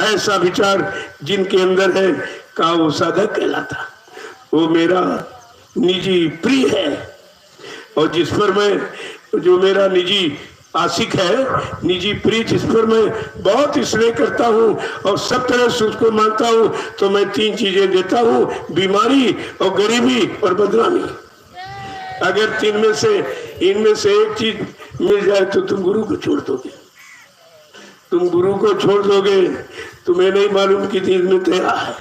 ऐसा विचार जिनके अंदर है का वो साधक कहलाता। वो मेरा निजी प्रिय है, और जिस पर मैं, जो मेरा निजी आशिक है, निजी प्रिय, जिस पर मैं बहुत स्नेह करता हूँ और सब तरह से उसको मानता हूँ, तो मैं 3 चीजें देता हूँ, बीमारी और गरीबी और बदनामी। अगर 3 में से इनमें से एक चीज मिल जाए तो तुम गुरु को छोड़ दोगे, तुम गुरु को छोड़ दोगे। तुम्हें नहीं मालूम कि दिल में दया है।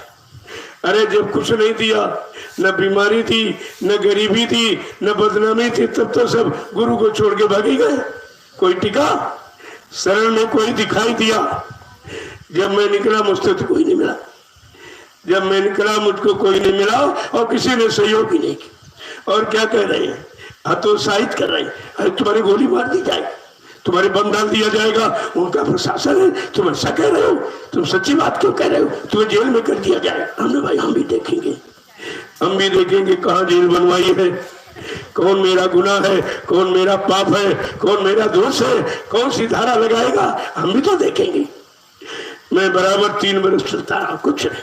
अरे जब कुछ नहीं दिया, न बीमारी थी, न गरीबी थी, न बदनामी थी, तब तो सब गुरु को छोड़ के भागी गए। कोई टिका? शरण में कोई दिखाई दिया? जब मैं निकला मुझसे तो कोई नहीं मिला, जब मैं निकला मुझको कोई नहीं मिला, और किसी ने सहयोग भी नहीं किया। और क्या कह रहे हैं? हतोत्साहित कर रहे हैं, अरे तुम्हारी गोली मार दी जाए, तुम्हारे बम डाल दिया जाएगा, उनका प्रशासन है, तुम ऐसा कह रहे हो, तुम सच्ची बात क्यों कह रहे हो, तुम्हें जेल में कर दिया जाए। हमने भाई हम भी देखेंगे, हम भी देखेंगे कहाँ जेल बनवाई है, कौन मेरा गुनाह है, कौन मेरा पाप है, कौन मेरा दोष है, कौन सी धारा लगाएगा, हम भी तो देखेंगे। मैं बराबर 3 वर्ष चलता रहा, कुछ नहीं,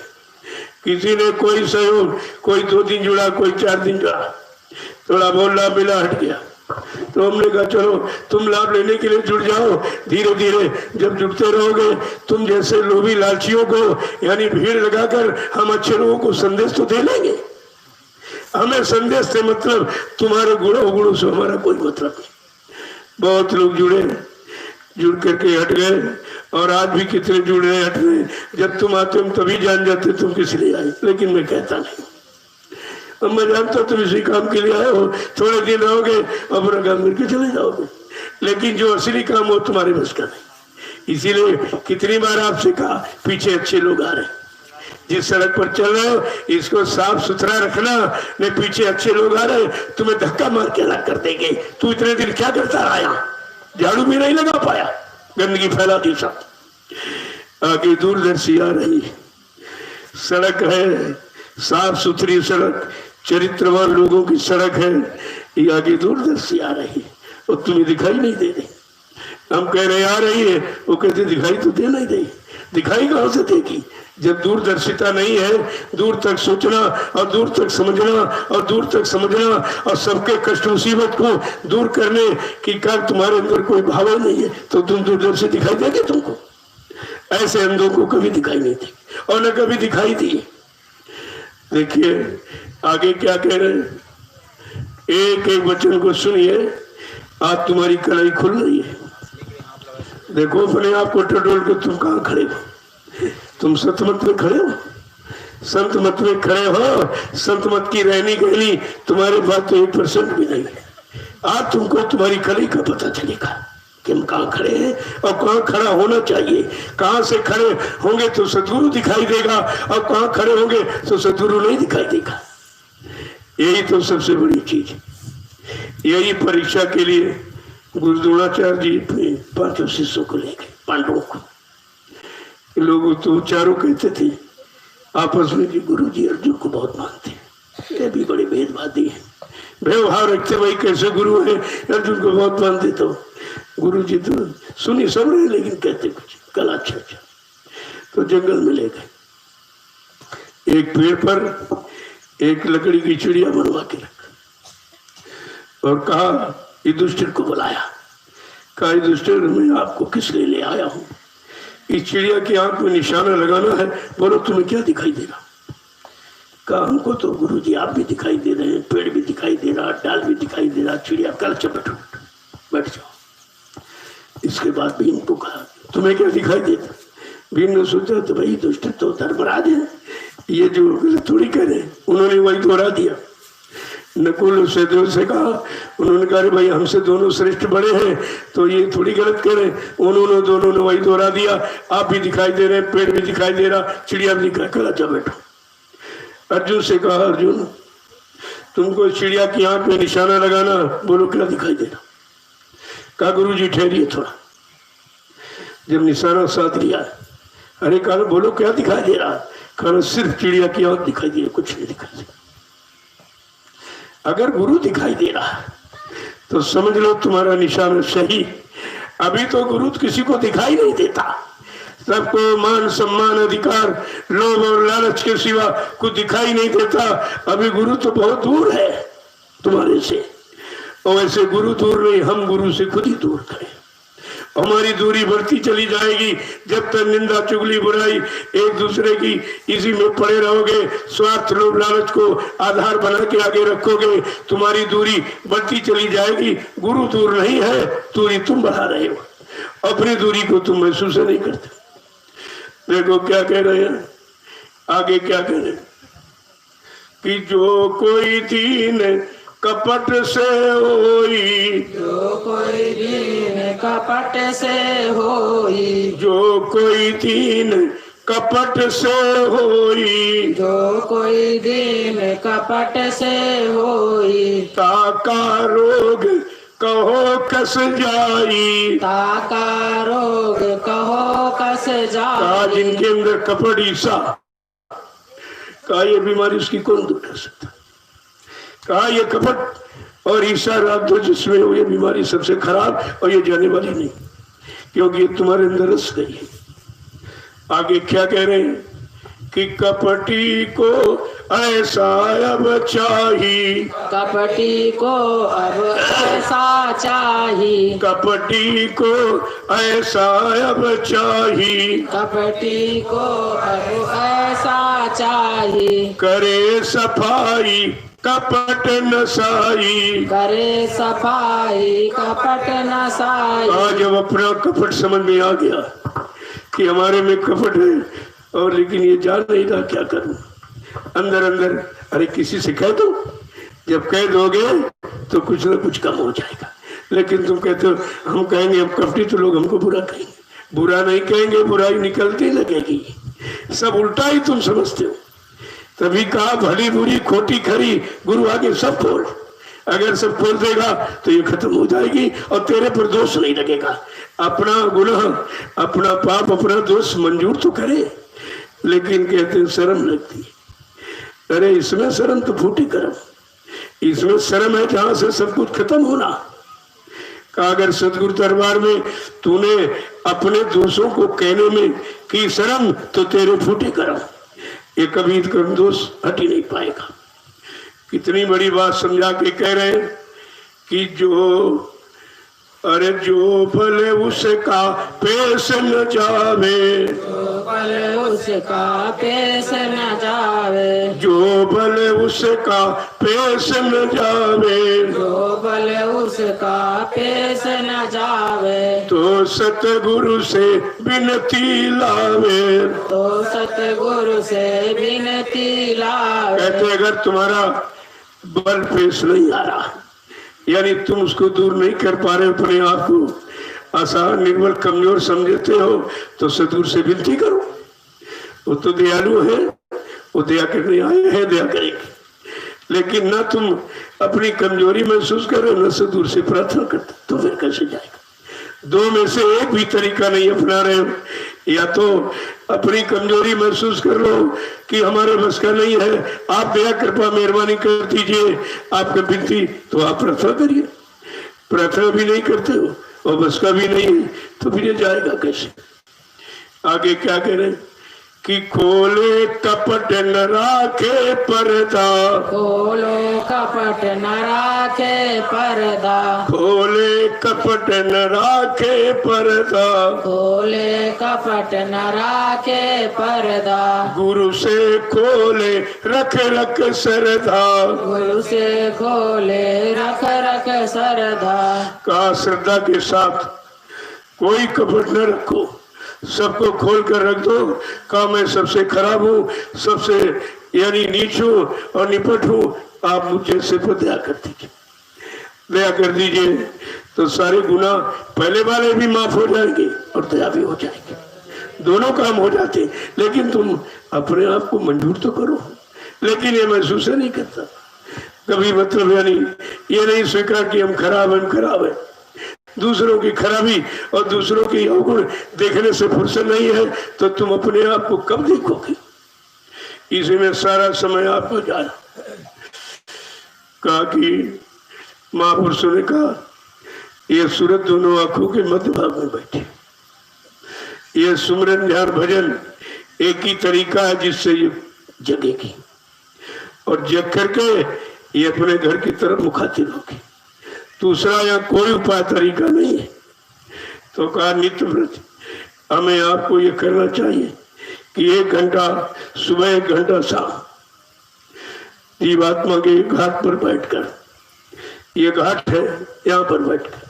किसी ने कोई सहयोग, कोई 2 दिन जुड़ा, कोई 4 दिन जुड़ा, थोड़ा बहुत लाभ मिला, हट गया। तो हमने कहा चलो तुम लाभ लेने के लिए जुड़ जाओ, धीरे धीरे जब जुड़ते रहोगे, तुम जैसे लोभी लालचियों को, यानी भीड़ लगाकर हम अच्छे लोगों को संदेश तो दे लेंगे। हमें संदेश से मतलब तुम्हारे गुणों से हमारा कोई मतलब नहीं। बहुत लोग जुड़े, जुड़ करके हट गए, और आज भी कितने जुड़ रहे, हट रहे। जब तुम आते हो तभी जान जाते तुम किस लिए आए, लेकिन मैं कहता नहीं। अब मैं जानता तुम इसी काम के लिए आए हो, थोड़े दिन रहोगे और अपना काम करके चले जाओगे, लेकिन जो असली काम हो तुम्हारे बस का नहीं। इसीलिए कितनी बार आपसे कहा पीछे अच्छे लोग आ रहे हैं, जिस सड़क पर चल रहे हो इसको साफ सुथरा रखना, नहीं पीछे अच्छे लोग आ रहे तुम्हें धक्का मार के अलग कर देंगे। तू इतने दिन क्या करता रहा, यहाँ झाड़ू भी नहीं लगा पाया, गंदगी फैला दी सब। आगे दूरदर्शी आ रही सड़क है, साफ सुथरी सड़क, चरित्रवान लोगों की सड़क है, ये आगे दूरदर्शी आ रही और तुम्हें दिखाई नहीं दे रही। हम कह रहे आ रही है, वो कहते दिखाई तो दे नहीं दे। दिखाई कहां से देगी जब दूरदर्शिता नहीं है। दूर तक सोचना और दूर तक समझना और दूर तक समझना और सबके कष्ट मुसीबत को दूर करने की कर तुम्हारे अंदर कोई भाव नहीं है तो तुम दूरदर्शी दिखाई देगी तुमको। ऐसे अंधों को कभी दिखाई नहीं देगी और न कभी दिखाई दी। देखिए आगे क्या कह रहे हैं, एक एक वचन को सुनिए, आज तुम्हारी कलाई खुल रही है। देखो अपने आप को टटोल के तुम कहाँ खड़े हो, तुम संत मत में खड़े हो, संत मत में खड़े हो। संत मत की रहनी कहनी तुम्हारे पास तो 1% भी नहीं है। आज तुमको तुम्हारी कली का पता चलेगा कि हम कहाँ खड़े हैं और कहाँ खड़ा होना चाहिए। कहाँ से खड़े होंगे तो सद्गुरु दिखाई देगा और कहाँ खड़े होंगे तो सद्गुरु नहीं दिखाई देगा। यही तो सबसे बड़ी चीज। यही परीक्षा के लिए गुरु द्रोणाचार्य जी अपने 5 शिष्यों को ले गए, पांडवों को। लोग तो चारों कहते थे आपस में कि गुरु जी अर्जुन को बहुत मानते हैं, ये भी बड़े भेदवादी हैं, व्यवहार रखते भाई कैसे गुरु है अर्जुन को बहुत मानते। तो गुरु जी तो सुनी सब रहे लेकिन कहते कुछ कल अच्छा। तो जंगल में ले गए, एक पेड़ पर एक लकड़ी की चिड़िया बनवा के रखा और कहा युधिष्ठिर को बुलाया। कहा युधिष्ठिर मैं आपको किस लिए ले आया हूं, इस चिड़िया की आंख में निशाना लगाना है, बोलो तुम्हें क्या दिखाई दे रहा। कहा हमको तो गुरु जी आप भी दिखाई दे रहे हैं, पेड़ भी दिखाई दे रहा, डाल भी दिखाई दे रहा, चिड़िया कल बैठो बैठ जाओ। इसके बाद भीम को कहा तुम्हें क्या दिखाई देता। भीम ने सोचा तो भाई दुष्ट तो धर्मराज है, ये जो थोड़ी कह रहे, उन्होंने वही दोहरा दिया। नकुल सहदेव से कहा, उन्होंने कहा भाई हमसे दोनों श्रेष्ठ बड़े हैं तो ये थोड़ी गलत कह रहे। उन्होंने दोनों ने वही दोहरा दिया, आप भी दिखाई दे रहे, पेड़ भी दिखाई दे रहा, चिड़िया भी दिखाई, कल अच्छा बैठो। अर्जुन से कहा अर्जुन तुमको चिड़िया की आंख में निशाना लगाना, बोलो क्या दिखाई दे रहा। कहा गुरु जी ठहरिए थोड़ा। जब निशाना साध लिया, अरे कहा बोलो क्या दिखाई दे रहा। कहा सिर्फ चिड़िया की आंख दिखाई दे रही, कुछ नहीं दिखाई दे। अगर गुरु दिखाई दे रहा तो समझ लो तुम्हारा निशाना सही। अभी तो गुरु किसी को दिखाई नहीं देता, सबको मान सम्मान अधिकार लोभ और लालच के सिवा कुछ दिखाई नहीं देता। अभी गुरु तो बहुत दूर है तुम्हारे से, और वैसे गुरु दूर नहीं, हम गुरु से खुद ही दूर करें। हमारी दूरी बढ़ती चली जाएगी जब तक निंदा चुगली बुराई एक दूसरे की इसी में पड़े रहोगे, स्वार्थ लोभ लालच को आधार बना के आगे रखोगे, तुम्हारी दूरी बढ़ती चली जाएगी। गुरु दूर नहीं है, दूरी तुम बढ़ा रहे हो, अपनी दूरी को तुम महसूस नहीं करते। देखो क्या कह रहे हैं आगे, क्या कह रहे हैं कि जो कोई दीन कपट से होई, जो कोई दीन कपट से होई, जो कोई दीन कपट से होई, जो कोई दीन कपट से होई, ताका रोग कहो कस जाई, ताका रोग कहो कस जाई। जिनके अंदर कपट ईसा का ये बीमारी उसकी कौन दूर कर सकता। कहा ये कपट और ईसा रात दो जिसमें हो ये बीमारी सबसे खराब और ये जाने वाली नहीं, क्योंकि ये तुम्हारे अंदर रस गई है। आगे क्या कह रहे हैं कि कपटी को ऐसा अब चाहिए, कपटी को अब ऐसा चाहिए, कपटी को ऐसा अब चाहिए, कपटी को अब ऐसा चाहिए, करे सफाई कपट नसाई, करे सफाई कपट नसाई। आज जब अपना कपट समझ में आ गया कि हमारे में कपट है और लेकिन ये जान नहीं रहा क्या करूं, अंदर अंदर अरे किसी से कह दो, जब कह दोगे तो कुछ ना कुछ कम हो जाएगा। लेकिन तुम कहते हो हम कहेंगे हम कपटी तो लोग हमको बुरा कहेंगे, बुरा नहीं कहेंगे, बुराई निकलती लगेगी। सब उल्टा ही तुम समझते हो। तभी कहा भली बुरी खोटी खरी गुरु आगे सब खोल। अगर सब खोल देगा तो ये खत्म हो जाएगी और तेरे पर दोष नहीं लगेगा। अपना गुनाह, अपना पाप, अपना दोष मंजूर तो करे, लेकिन कहते हैं शर्म लगती। अरे इसमें शर्म तो फूटी करम, इसमें शर्म है जहां से सब कुछ खत्म होना। कहा अगर सदगुरु दरबार में तूने अपने दोषों को कहने में की शर्म तो तेरे फूटे करम, ये कभी कर्म दोष हट ही नहीं पाएगा। कितनी बड़ी बात समझा के कह रहे हैं कि जो अरे जो भले उसका पेश न जावे, जो भले उसका पेश न जावे, जो भले उसका पेश न जावे, जो भले उसका पेश न जावे, तो सतगुरु से विनती लावे, तो सतगुरु से विनती लावे। कहते अगर तुम्हारा बल पेश नहीं आ रहा, यानी तुम उसको दूर नहीं कर पा रहे, अपने आप को आसान, निर्बल, कमजोर समझते हो, तो सदगुरु से विनती करो। वो तो दयालु है, वो दया करने आए हैं, दया करेंगे। लेकिन ना तुम अपनी कमजोरी महसूस करो, ना सदगुरु से प्रार्थना करते, तो फिर कैसे जाएगा? दो में से एक भी तरीका नहीं अपना रहे हो। या तो अपनी कमजोरी महसूस कर लो कि हमारे बस का नहीं है, आप दया कृपा मेहरबानी कर दीजिए, आपकी विनती, तो आप प्रार्थना करिए। प्रार्थना भी नहीं करते हो और बस का भी नहीं है, तो फिर ये जाएगा कैसे? आगे क्या कह रहे हैं कि खोले कपट न राखे पर्दा, खोलो कपट न राखे पर्दा, खोले कपट न राखे पर्दा, खोले कपट न राखे पर्दा, गुरु से खोले रख रख सरधा, गुरु से खोले रख रख सरधा। का श्रद्धा के साथ कोई कपट न रखो, सबको खोल कर रख दो। का मैं सबसे खराब हूँ, सबसे यानी नीच हूँ और निपट हूँ, आप मुझे से पर दया कर दीजिए, दया कर दीजिए, तो सारे गुनाह पहले वाले भी माफ हो जाएंगे और दया भी हो जाएगी, दोनों काम हो जाते। लेकिन तुम अपने आप को मंजूर तो करो, लेकिन ये महसूस नहीं करता कभी, मतलब यानी ये नहीं स्वीकार कि हम खराब है। दूसरों की खराबी और दूसरों की अवगुण देखने से फुर्सत नहीं है, तो तुम अपने आप को कब देखोगे? इसी में सारा समय आपको जा रहा। कहा कि महापुरुषों ने कहा ये सूरत दोनों आंखों के मध्य भाग में बैठी, ये सुमरन ध्यान भजन एक ही तरीका है जिससे ये जगेगी, और जग करके ये अपने घर की तरफ मुखातिब होगी। दूसरा यहाँ कोई उपाय तरीका नहीं है। तो कहा नित्य व्रत हमें आपको ये करना चाहिए कि 1 घंटा सुबह 1 घंटा शाम जीवात्मा के घाट पर बैठकर, ये घाट है यहाँ पर बैठकर,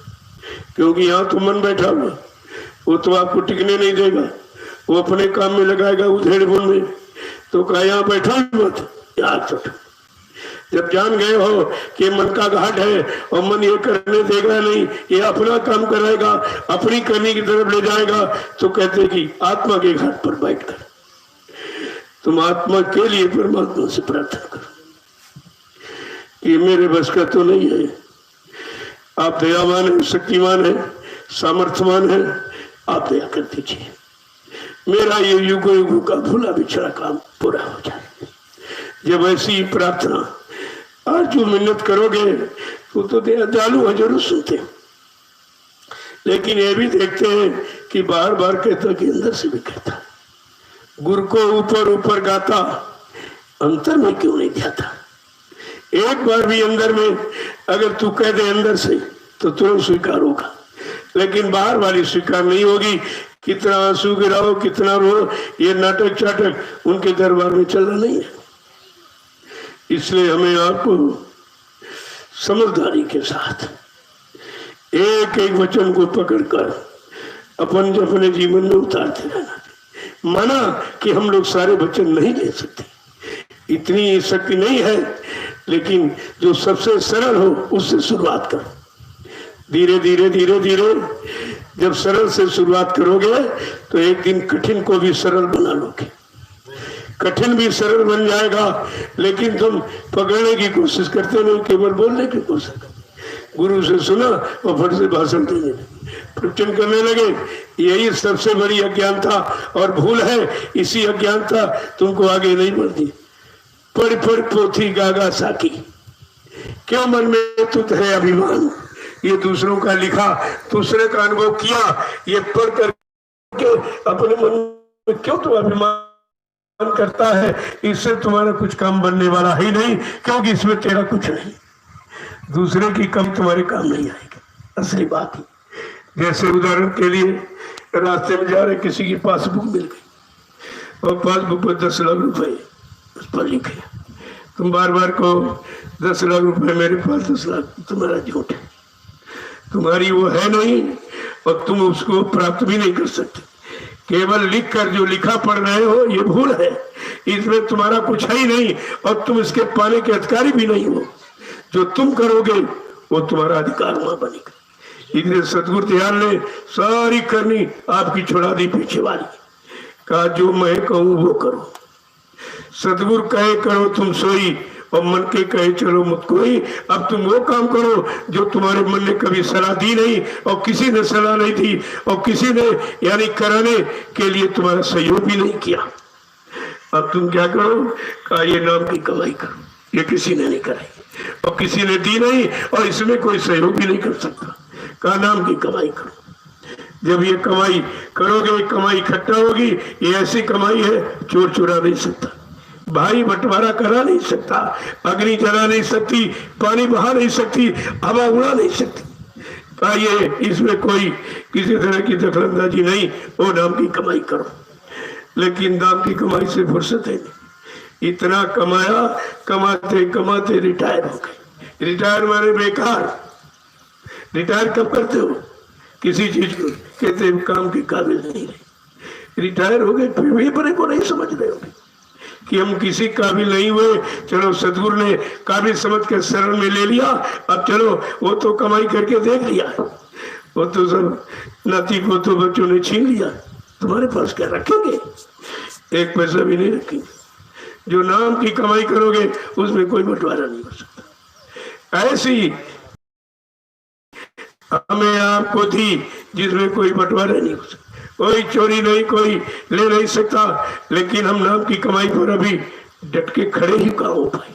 क्योंकि यहाँ तो मन बैठा हुआ, वो तो आपको टिकने नहीं देगा, वो अपने काम में लगाएगा उधेड़ बुन में। तो कहा यहाँ बैठो मत, यहाँ चलो। जब जान गए हो कि मन का घाट है और मन ये करने देगा नहीं, ये अपना काम कराएगा, अपनी करने की तरफ ले जाएगा, तो कहते कि आत्मा के घाट पर बैठकर तुम आत्मा के लिए परमात्मा से प्रार्थना करो कि मेरे बस का तो नहीं है, आप दयावान है, शक्तिमान है, सामर्थ्यवान है, आप दया कर दीजिए, मेरा ये युगों युगों का भूला बिछड़ा काम पूरा हो जाए। जब ऐसी प्रार्थना और जो मिन्नत करोगे तो दयालु है, जरूर सुनते हैं, लेकिन ये भी देखते हैं कि बार बार कहता कि अंदर से भी कहता, गुरु को ऊपर ऊपर गाता, अंतर में क्यों नहीं जाता? एक बार भी अंदर में अगर तू कह दे अंदर से तो तुरंत स्वीकार होगा, लेकिन बाहर वाली स्वीकार नहीं होगी। कितना आंसू गिराओ, कितना रो, ये नाटक चाटक उनके दरबार में चलना नहीं है। इसलिए हमें आपको समझदारी के साथ एक एक वचन को पकड़कर अपने जीवन में उतारते रहना। माना कि हम लोग सारे वचन नहीं ले सकते, इतनी शक्ति नहीं है, लेकिन जो सबसे सरल हो उससे शुरुआत करो। धीरे धीरे धीरे धीरे जब सरल से शुरुआत करोगे तो एक दिन कठिन को भी सरल बना लोगे, कठिन भी सरल बन जाएगा। लेकिन तुम पकड़ने की कोशिश करते नहीं, केवल बोलने की कोशिश करते। गुरु से सुना और फट से भाषण देने लगे, प्रवचन करने लगे। यही सबसे बड़ी अज्ञानता और भूल है। इसी अज्ञानता तुमको आगे नहीं बढ़ती। पढ़ पढ़ पोथी गागा साकी, क्यों मन में तुत है अभिमान। ये दूसरों का लिखा, दूसरे का अनुभव किया, ये पढ़ करके अपने मन में क्यों तो अभिमान करता है। इससे तुम्हारा कुछ काम बनने वाला ही नहीं, क्योंकि इसमें तेरा कुछ नहीं। दूसरे की कम तुम्हारे काम नहीं आएगी, असली बात है। जैसे उदाहरण के लिए रास्ते में जा रहे, किसी की पासबुक मिल गई और पासबुक पर 10 लाख रुपए उस पर लिखे। तुम बार बार कहो 10 लाख रुपए मेरे पास 10 लाख, तुम्हारा झूठ है, तुम्हारी वो है नहीं और तुम उसको प्राप्त भी नहीं कर सकते। केवल लिख कर जो लिखा पढ़ रहे हो ये भूल है, इसमें तुम्हारा कुछ है ही नहीं और तुम इसके पाने के अधिकारी भी नहीं हो। जो तुम करोगे वो तुम्हारा अधिकार वहां बनेगा। इसलिए सतगुरु दयाल ने सारी करनी आपकी छुड़ा दी पीछे वाली, कहा जो मैं कहूं वो करो। सतगुरु कहे करो तुम सोई, और मन के कहे चलो मुझ कोई। अब तुम वो काम करो जो तुम्हारे मन ने कभी सलाह दी नहीं और किसी ने सलाह नहीं दी और किसी ने यानी कराने के लिए तुम्हारा सहयोग भी नहीं किया। अब तुम क्या करो, कहा ये नाम की कमाई करो। ये किसी ने नहीं कराई और किसी ने दी नहीं और इसमें कोई सहयोग भी नहीं कर सकता। कहा नाम की कमाई करो। जब ये कमाई करोगे, कमाई इकट्ठा होगी। ये ऐसी कमाई है चोर चुरा नहीं सकता, भाई बंटवारा करा नहीं सकता, अग्नि जला नहीं सकती, पानी बहा नहीं सकती, हवा उड़ा नहीं सकती। ये इसमें कोई किसी तरह की दखलंदाजी नहीं। वो नाम की कमाई करो। लेकिन नाम की कमाई से फुर्सत है नहीं। इतना कमाया, कमाते कमाते रिटायर हो गए। रिटायर माने बेकार। रिटायर कब करते हो किसी चीज को, कहते हैं काम के काबिल नहीं रहे। रिटायर हो गए, फिर भी अपने को नहीं समझ रहे होगे कि हम किसी काबिल नहीं हुए। चलो सतगुरु ने काबिल समझ कर शरण में ले लिया। अब चलो वो तो कमाई करके देख लिया, वो तो सब नाती पोतों बच्चों ने छीन लिया, तुम्हारे पास क्या रखेंगे? एक पैसा भी नहीं रखेंगे। जो नाम की कमाई करोगे उसमें कोई बंटवारा नहीं हो सकता। ऐसी हमें आपको थी जिसमें कोई बंटवारा नहीं हो सकता, कोई चोरी नहीं, कोई ले नहीं सकता। लेकिन हम नाम की कमाई पर अभी डट के खड़े ही कहाँ हो पाए।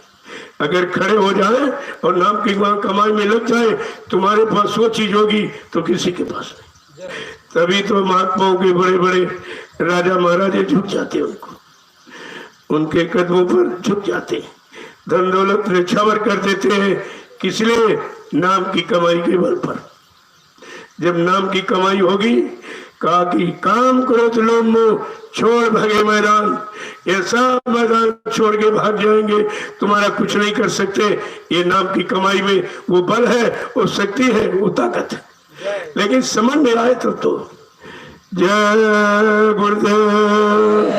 अगर खड़े हो जाए और नाम की कमाई में लग जाए, तुम्हारे पास वो चीज होगी तो किसी के पास नहीं। तभी तो महात्माओं के बड़े बड़े राजा महाराजे झुक जाते, उनके कदमों पर झुक जाते, धन दौलत न्यौछावर कर देते हैं। किस लिए? नाम की कमाई के बल पर। जब नाम की कमाई होगी, कहा कि काम करो तो लोग मोह छोड़ भागे मैदान। ये सब मैदान छोड़ के भाग जाएंगे, तुम्हारा कुछ नहीं कर सकते। ये नाम की कमाई में वो बल है, वो शक्ति है, वो ताकत है। लेकिन समझ में आए तो जय गुरुदेव।